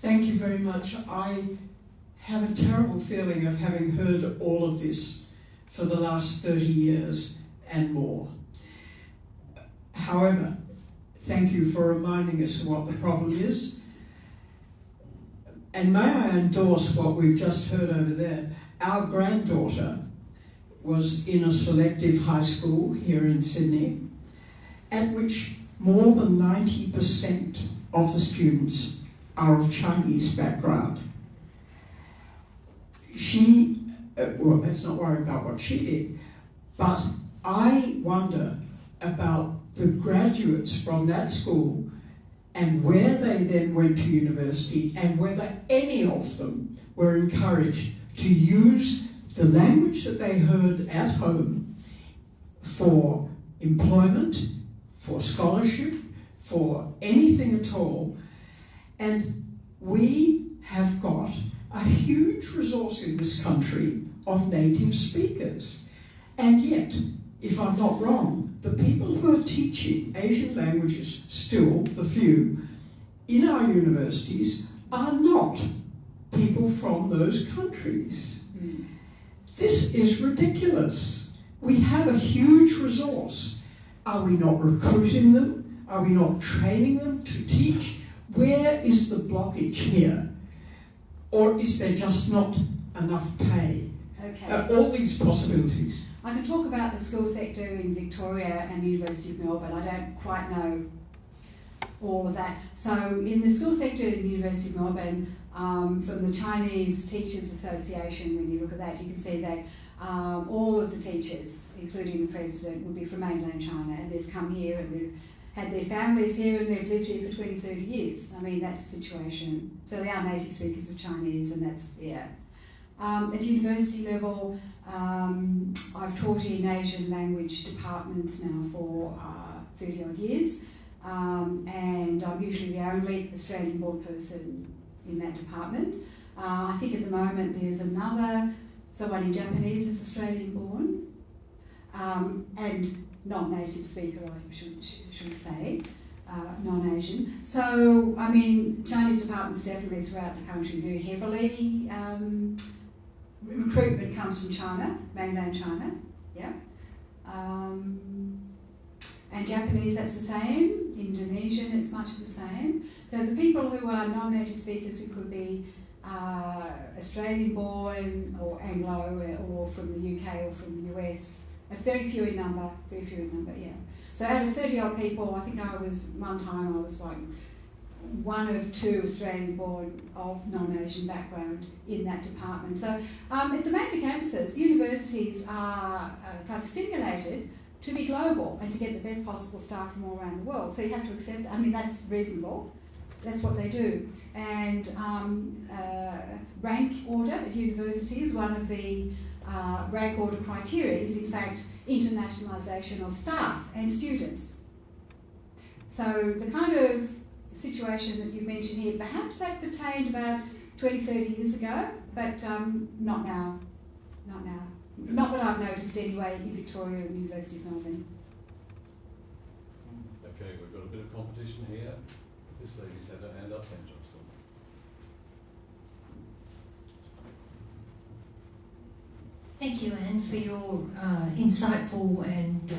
Thank you very much. I have a terrible feeling of having heard all of this for the last 30 years and more. However, thank you for reminding us of what the problem is. And may I endorse what we've just heard over there. Our granddaughter was in a selective high school here in Sydney, at which more than 90% of the students are of Chinese background. She, well, let's not worry about what she did, but I wonder about the graduates from that school and where they then went to university and whether any of them were encouraged to use the language that they heard at home for employment, for scholarship, for anything at all. And we have got a huge resource in this country of native speakers. And yet, if I'm not wrong, the people who are teaching Asian languages, still the few, in our universities are not people from those countries. This is ridiculous. We have a huge resource. Are we not recruiting them? Are we not training them to teach? Where is the blockage here? Or is there just not enough pay? Okay. All these possibilities. I can talk about the school sector in Victoria and the University of Melbourne. I don't quite know all of that. So in the school sector in the University of Melbourne, from the Chinese Teachers Association, when you look at that, you can see that all of the teachers, including the president, would be from mainland China, and they've come here and they've had their families here and they've lived here for 20, 30 years. I mean, that's the situation. So they are native speakers of Chinese, and that's, yeah. At university level, I've taught in Asian language departments now for 30 odd years, and I'm usually the only Australian-born person in that department. I think at the moment there's someone in Japanese is Australian-born, and non-native speaker, I should say, non-Asian. So, I mean, Chinese departments definitely throughout the country very heavily. Recruitment comes from China, mainland China, yeah. And Japanese, that's the same. Indonesian, it's much the same. So the people who are non-native speakers, who could be Australian-born or Anglo or from the UK or from the US, are very few in number, yeah. So out of 30 odd people, I think one time I was like one of two Australian-born of non-Asian background in that department. So at the major campuses, universities are kind of stimulated to be global and to get the best possible staff from all around the world. So you have to accept that. I mean, that's reasonable. That's what they do. And rank order at university is one of the rank order criteria is, in fact, internationalisation of staff and students. So the kind of situation that you've mentioned here, perhaps that pertained about 20, 30 years ago, but not now. Not now. Not what I've noticed anyway in Victoria and University of Melbourne. Okay, we've got a bit of competition here. This lady's had her hand up then, Jocelyn. Thank you, Anne, for your insightful and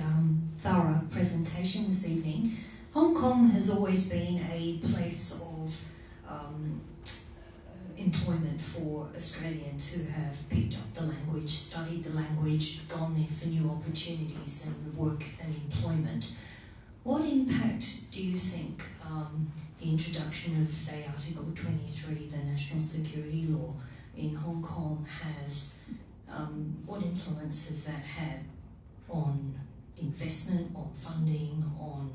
thorough presentation this evening. Hong Kong has always been a place of employment for Australians who have picked up the language, studied the language, gone there for new opportunities and work and employment. What impact do you think the introduction of, say, Article 23, the national security law in Hong Kong has, what influence has that had on investment, on funding, on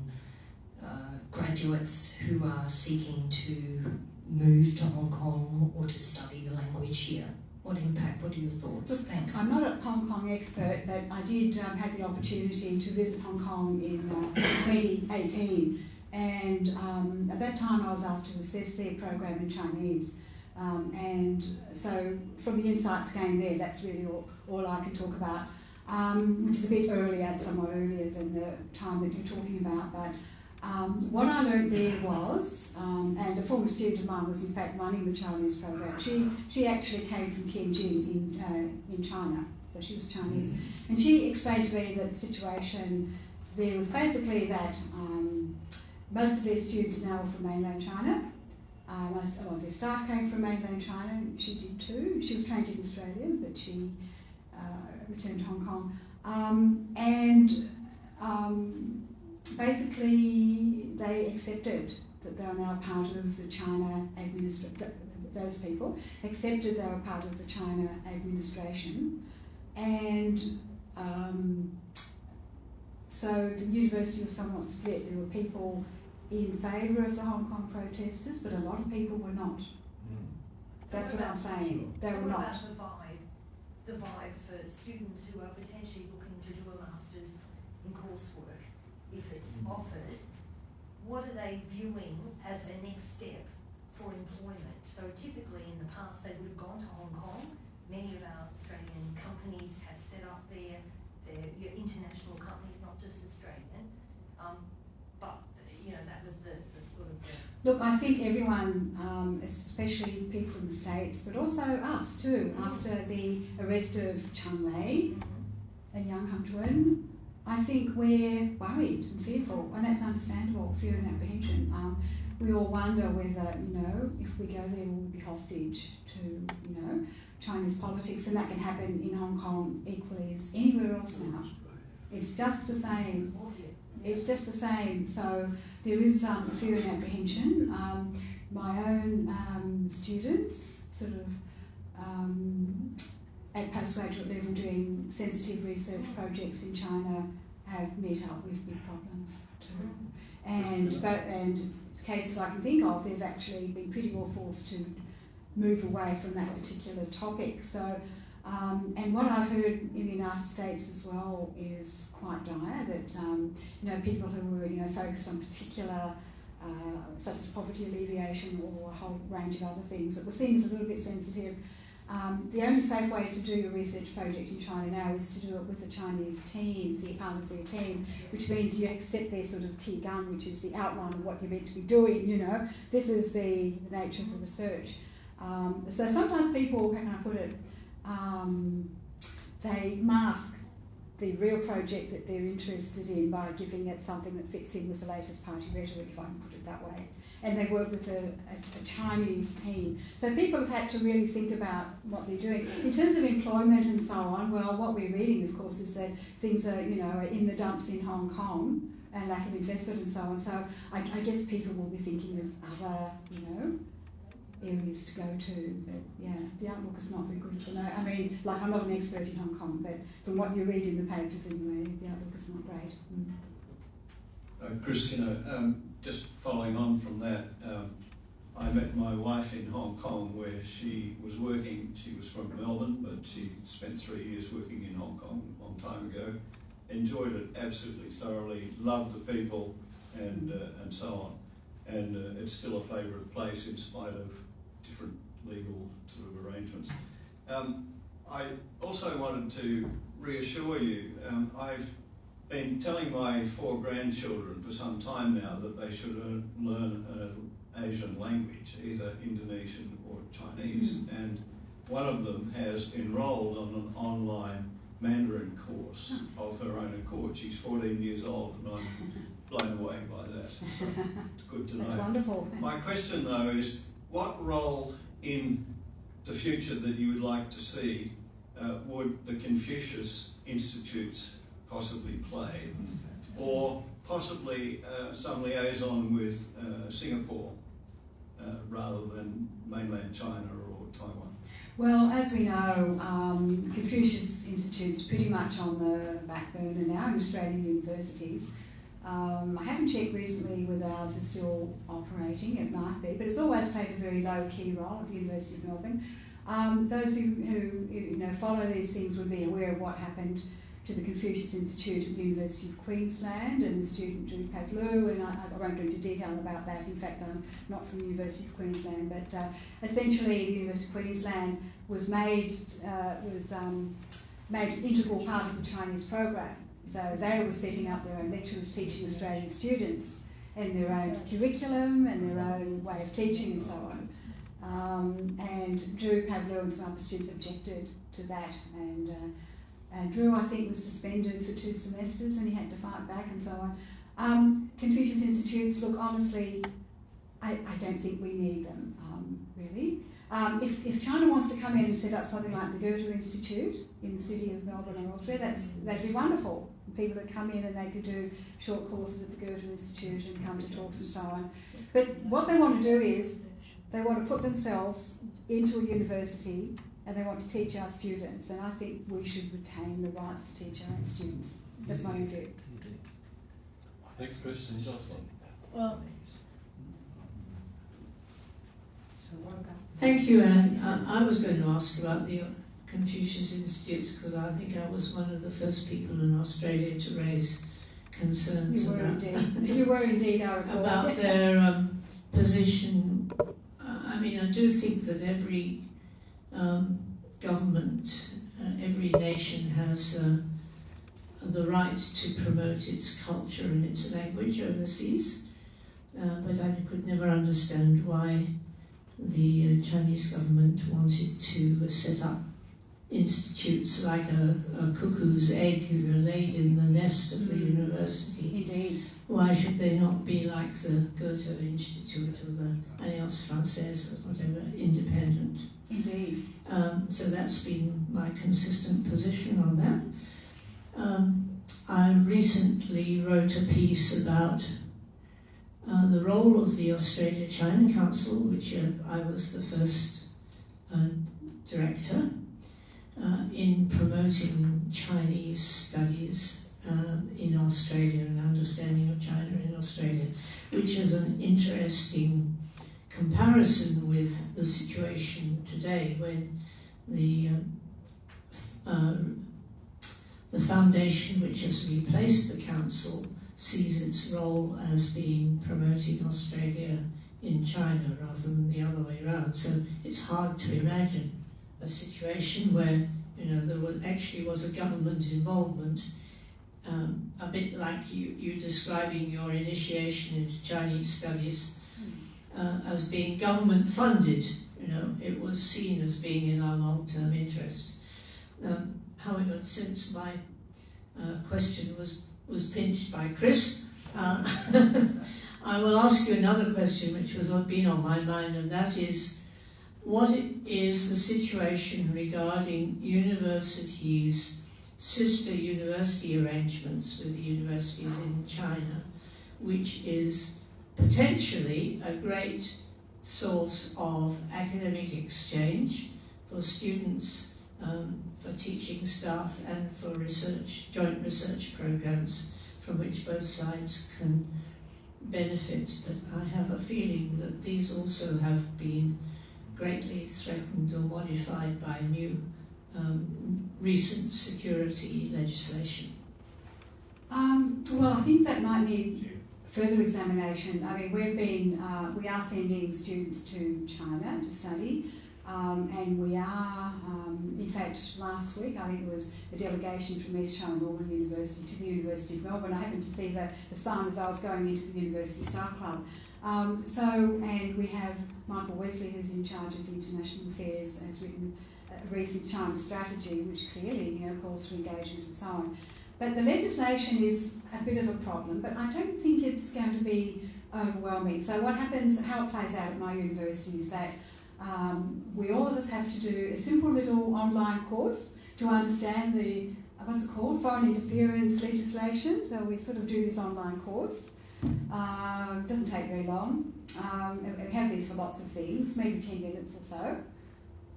graduates who are seeking to move to Hong Kong or to study the language here? What impact? What are your thoughts? Look, Thanks. I'm not a Hong Kong expert, but I did have the opportunity to visit Hong Kong in 2018, and at that time I was asked to assess their program in Chinese, and so from the insights gained there, that's really all I can talk about, which is a bit earlier, somewhat earlier than the time that you're talking about, but what I learned there was, and a former student of mine was in fact running the Chinese program. She actually came from Tianjin in China, so she was Chinese, and she explained to me that the situation there was basically that most of their students now are from mainland China. Most of their staff came from mainland China. She did too. She was trained in Australia, but she returned to Hong Kong, basically, they accepted that they are now part of the China administration. Those people accepted they were part of the China administration, and so the university was somewhat split. There were people in favour of the Hong Kong protesters, but a lot of people were not. That's what I'm saying. They were not. The vibe for students who are potentially looking to do a master's in coursework, if it's offered, what are they viewing as a next step for employment? So typically in the past they would have gone to Hong Kong. Many of our Australian companies have set up their your international companies, not just Australian. But you know, that was the sort of the... Look, I think everyone, especially people from the States, but also us too, after the arrest of Chun Lei and Yang Hung-Tuan, I think we're worried and fearful, and that's understandable, fear and apprehension. We all wonder whether, you know, if we go there, we'll be hostage to, you know, Chinese politics, and that can happen in Hong Kong equally as anywhere else now. It's just the same. It's just the same. So there is fear and apprehension. My own students, sort of at postgraduate level, doing sensitive research projects in China, have met up with big problems too. And cases I can think of, they've actually been pretty well forced to move away from that particular topic. So, and what I've heard in the United States as well is quite dire, that you know, people who were, you know, focused on particular such as poverty alleviation or a whole range of other things that were seen as a little bit sensitive. The only safe way to do your research project in China now is to do it with a Chinese team, so you're part of their team, which means you accept their sort of T-gun, which is the outline of what you're meant to be doing, you know. This is the nature of the research. So sometimes people, how can I put it, they mask the real project that they're interested in by giving it something that fits in with the latest party rhetoric, if I can put it that way. And they work with a Chinese team. So people have had to really think about what they're doing. In terms of employment and so on, well, what we're reading, of course, is that things are, you know, are in the dumps in Hong Kong and lack of investment and so on. So I guess people will be thinking of other, you know, areas to go to. But yeah, the outlook is not very good at the moment. I mean, like, I'm not an expert in Hong Kong, but from what you read in the papers anyway, the outlook is not great. Christina, just following on from that, I met my wife in Hong Kong where she was working. She was from Melbourne, but she spent 3 years working in Hong Kong a long time ago. Enjoyed it absolutely thoroughly, loved the people and so on. And it's still a favourite place in spite of different legal sort of arrangements. I also wanted to reassure you, I've been telling my 4 grandchildren for some time now that they should learn an Asian language, either Indonesian or Chinese, and one of them has enrolled on an online Mandarin course of her own accord. She's 14 years old and I'm blown away by that. So it's good to know. That's wonderful. My question though is, what role in the future that you would like to see would the Confucius Institutes possibly play, or possibly some liaison with Singapore rather than mainland China or Taiwan? Well, as we know, Confucius Institute's pretty much on the back burner now in Australian universities. I haven't checked recently whether ours is still operating, it might be, but it's always played a very low-key role at the University of Melbourne. Those who follow these things would be aware of what happened to the Confucius Institute at the University of Queensland and the student Drew Pavlou, and I won't go into detail about that. In fact, I'm not from the University of Queensland, but essentially the University of Queensland was made an integral part of the Chinese program. So they were setting up their own lecturers teaching Australian students and their own curriculum and their own way of teaching and so on. And Drew Pavlou and some other students objected to that, and Drew, I think, was suspended for 2 semesters and he had to fight back and so on. Confucius Institutes, look, honestly, I don't think we need them, really. If China wants to come in and set up something like the Goethe Institute in the city of Melbourne or elsewhere, that'd be wonderful. People would come in and they could do short courses at the Goethe Institute and come to talks and so on. But what they want to do is they want to put themselves into a university and they want to teach our students, and I think we should retain the rights to teach our own students. That's my own view. Next question, Jocelyn. Well, thank you, Anne. I was going to ask about the Confucius Institutes because I think I was one of the first people in Australia to raise concerns You were indeed, I recall. about their position. I mean, I do think that every government, every nation has the right to promote its culture and its language overseas, but I could never understand why the Chinese government wanted to set up institutes like a cuckoo's egg laid in the nest of the university. Indeed. Why should they not be like the Goethe Institute or the Alliance Française or whatever, independent? Indeed. So that's been my consistent position on that. I recently wrote a piece about the role of the Australia-China Council, which I was the first director, in promoting Chinese studies in Australia and understanding of China in Australia, which is an interesting comparison with the situation today when the foundation which has replaced the council sees its role as being promoting Australia in China rather than the other way around. So it's hard to imagine a situation where there actually was a government involvement, a bit like you describing your initiation into Chinese studies as being government funded. It was seen as being in our long-term interest. However, since my question was pinched by Chris, I will ask you another question which was been on my mind, and that is, what is the situation regarding universities, sister university arrangements with the universities in China, which is potentially a great source of academic exchange for students, for teaching staff, and for research, joint research programs from which both sides can benefit. But I have a feeling that these also have been greatly threatened or modified by new recent security legislation. Well, I think that might need further examination. I mean, we are sending students to China to study, and we are, in fact, last week, I think it was a delegation from East China Northern University to the University of Melbourne. I happened to see the sign as I was going into the University Staff Club. And we have Michael Wesley, who's in charge of the international affairs, has written a recent China strategy, which clearly calls for engagement and so on. But the legislation is a bit of a problem, but I don't think it's going to be overwhelming. So what happens, how it plays out at my university is that we all of us have to do a simple little online course, to understand the, what's it called, foreign interference legislation. So we sort of do this online course. It doesn't take very long. And we have these for lots of things, maybe 10 minutes or so.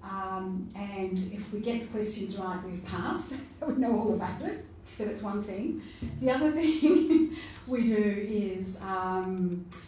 And if we get the questions right, we've passed. We know all about it. But it's one thing. The other thing we do is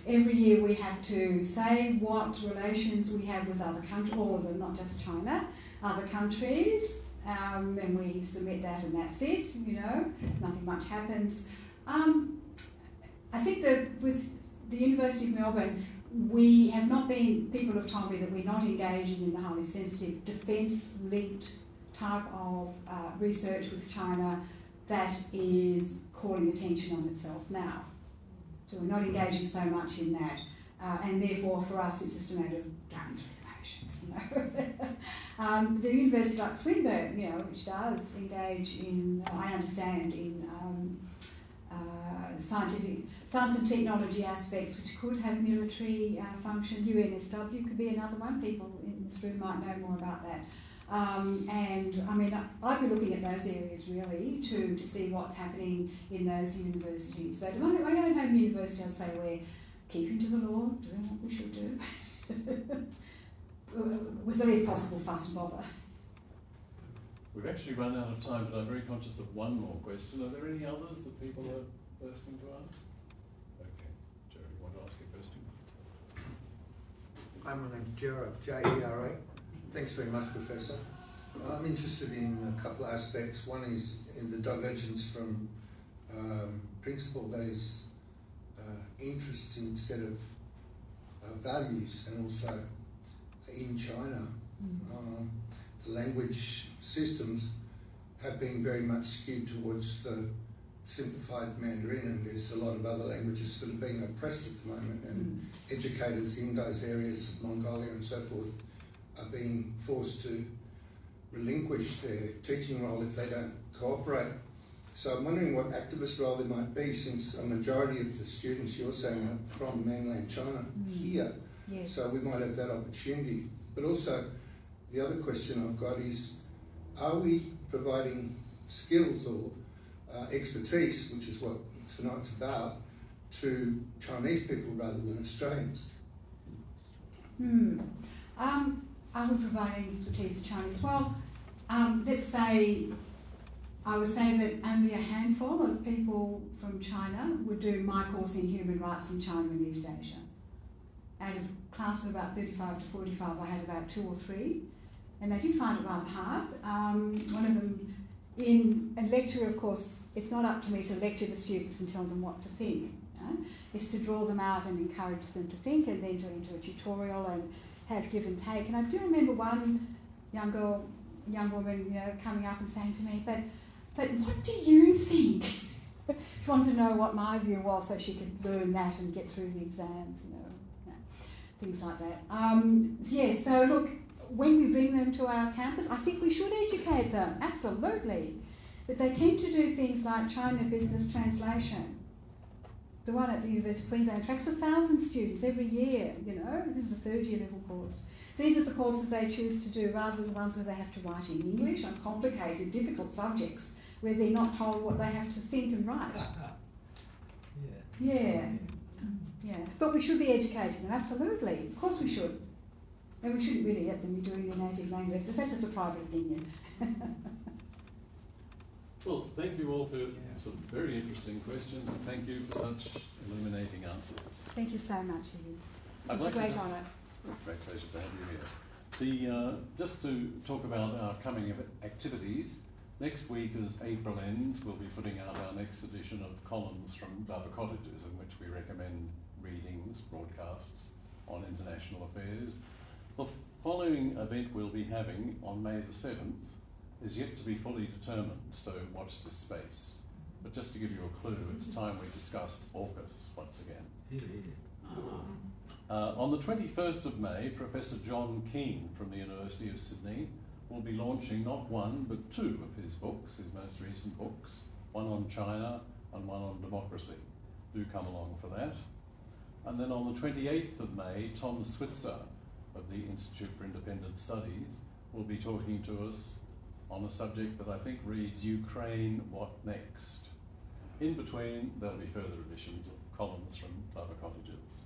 every year we have to say what relations we have with other countries, all of them, not just China, other countries, and we submit that and that's it, you know, nothing much happens. I think that with the University of Melbourne, we have not been, people have told me that we're not engaging in the highly sensitive defence-linked type of research with China that is calling attention on itself now. So we're not engaging so much in that, and therefore for us it's just a matter of guns reservations, you know. The university like Swinburne, you know, which does engage in, I understand, in science and technology aspects which could have military function. UNSW could be another one. People in this room might know more about that. And I mean, I'd be looking at those areas really to see what's happening in those universities. But my own home university, I'll say we're keeping to the law, doing what we should do, with the least possible fuss and bother. We've actually run out of time, but I'm very conscious of one more question. Are there any others that people are bursting to ask? Okay, Jerry, you want to ask a question? Hi, my name's Jera, J-E-R-A. Thanks very much, Professor. I'm interested in a couple of aspects. One is in the divergence from principle, that is interests instead of values, and also in China, the language systems have been very much skewed towards the simplified Mandarin, and there's a lot of other languages that are being oppressed at the moment, and educators in those areas of Mongolia and so forth are being forced to relinquish their teaching role if they don't cooperate. So I'm wondering what activist role there might be, since a majority of the students you're saying are from mainland China here. Yes. So we might have that opportunity. But also, the other question I've got is, are we providing skills or expertise, which is what tonight's about, to Chinese people rather than Australians? Are we providing expertise to Chinese? Well, let's say, I would say that only a handful of people from China would do my course in human rights in China and East Asia. Out of a class of about 35 to 45, I had about 2 or 3, and they did find it rather hard. One of them, in a lecture, of course, it's not up to me to lecture the students and tell them what to think. It's to draw them out and encourage them to think, and then to enter a tutorial and have give and take. And I do remember one young woman, you know, coming up and saying to me, but what do you think? She wanted to know what my view was so she could learn that and get through the exams, you know, things like that. So look, when we bring them to our campus, I think we should educate them, absolutely. But they tend to do things like China Business Translation. The one at the University of Queensland attracts 1,000 students every year, you know. This is a third-year level course. These are the courses they choose to do, rather than the ones where they have to write in English on complicated, difficult subjects, where they're not told what they have to think and write. Yeah. But we should be educating them, absolutely. Of course we should. And we shouldn't really let them be doing their native language. That's just a private opinion. Well, thank you all for some very interesting questions, and thank you for such illuminating answers. Thank you so much, Ian. It's a great honour. Great pleasure to have you here. Just to talk about our coming activities, next week as April ends, we'll be putting out our next edition of columns from Dover Cottages, in which we recommend readings, broadcasts on international affairs. The following event we'll be having on May the 7th is yet to be fully determined, so watch this space. But just to give you a clue, it's time we discussed AUKUS once again. On the 21st of May, Professor John Keane from the University of Sydney will be launching not one but 2 of his books, his most recent books, one on China and one on democracy. Do come along for that. And then on the 28th of May, Tom Switzer of the Institute for Independent Studies will be talking to us on a subject that I think reads Ukraine, what next? In between, there'll be further editions of columns from Clover Cottages.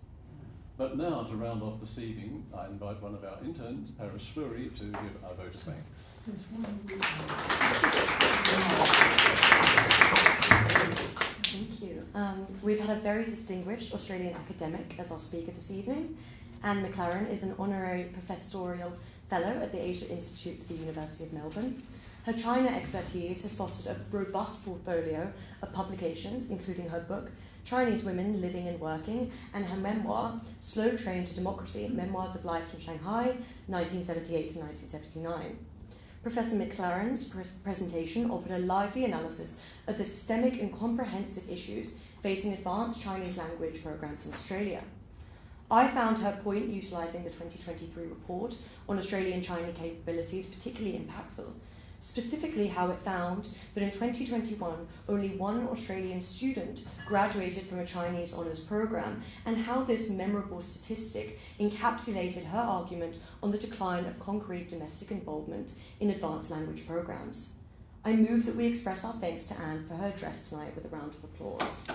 But now, to round off this evening, I invite one of our interns, Paris Fleury, to give our vote of thanks. Thank you. We've had a very distinguished Australian academic as our speaker this evening. Anne McLaren is an honorary professorial fellow at the Asia Institute at the University of Melbourne. Her China expertise has fostered a robust portfolio of publications, including her book, Chinese Women Living and Working, and her memoir, Slow Train to Democracy, Memoirs of Life in Shanghai, 1978 to 1979. Professor McLaren's presentation offered a lively analysis of the systemic and comprehensive issues facing advanced Chinese language programs in Australia. I found her point utilising the 2023 report on Australian China capabilities particularly impactful, specifically how it found that in 2021 only one Australian student graduated from a Chinese honours programme, and how this memorable statistic encapsulated her argument on the decline of concrete domestic involvement in advanced language programmes. I move that we express our thanks to Anne for her address tonight with a round of applause.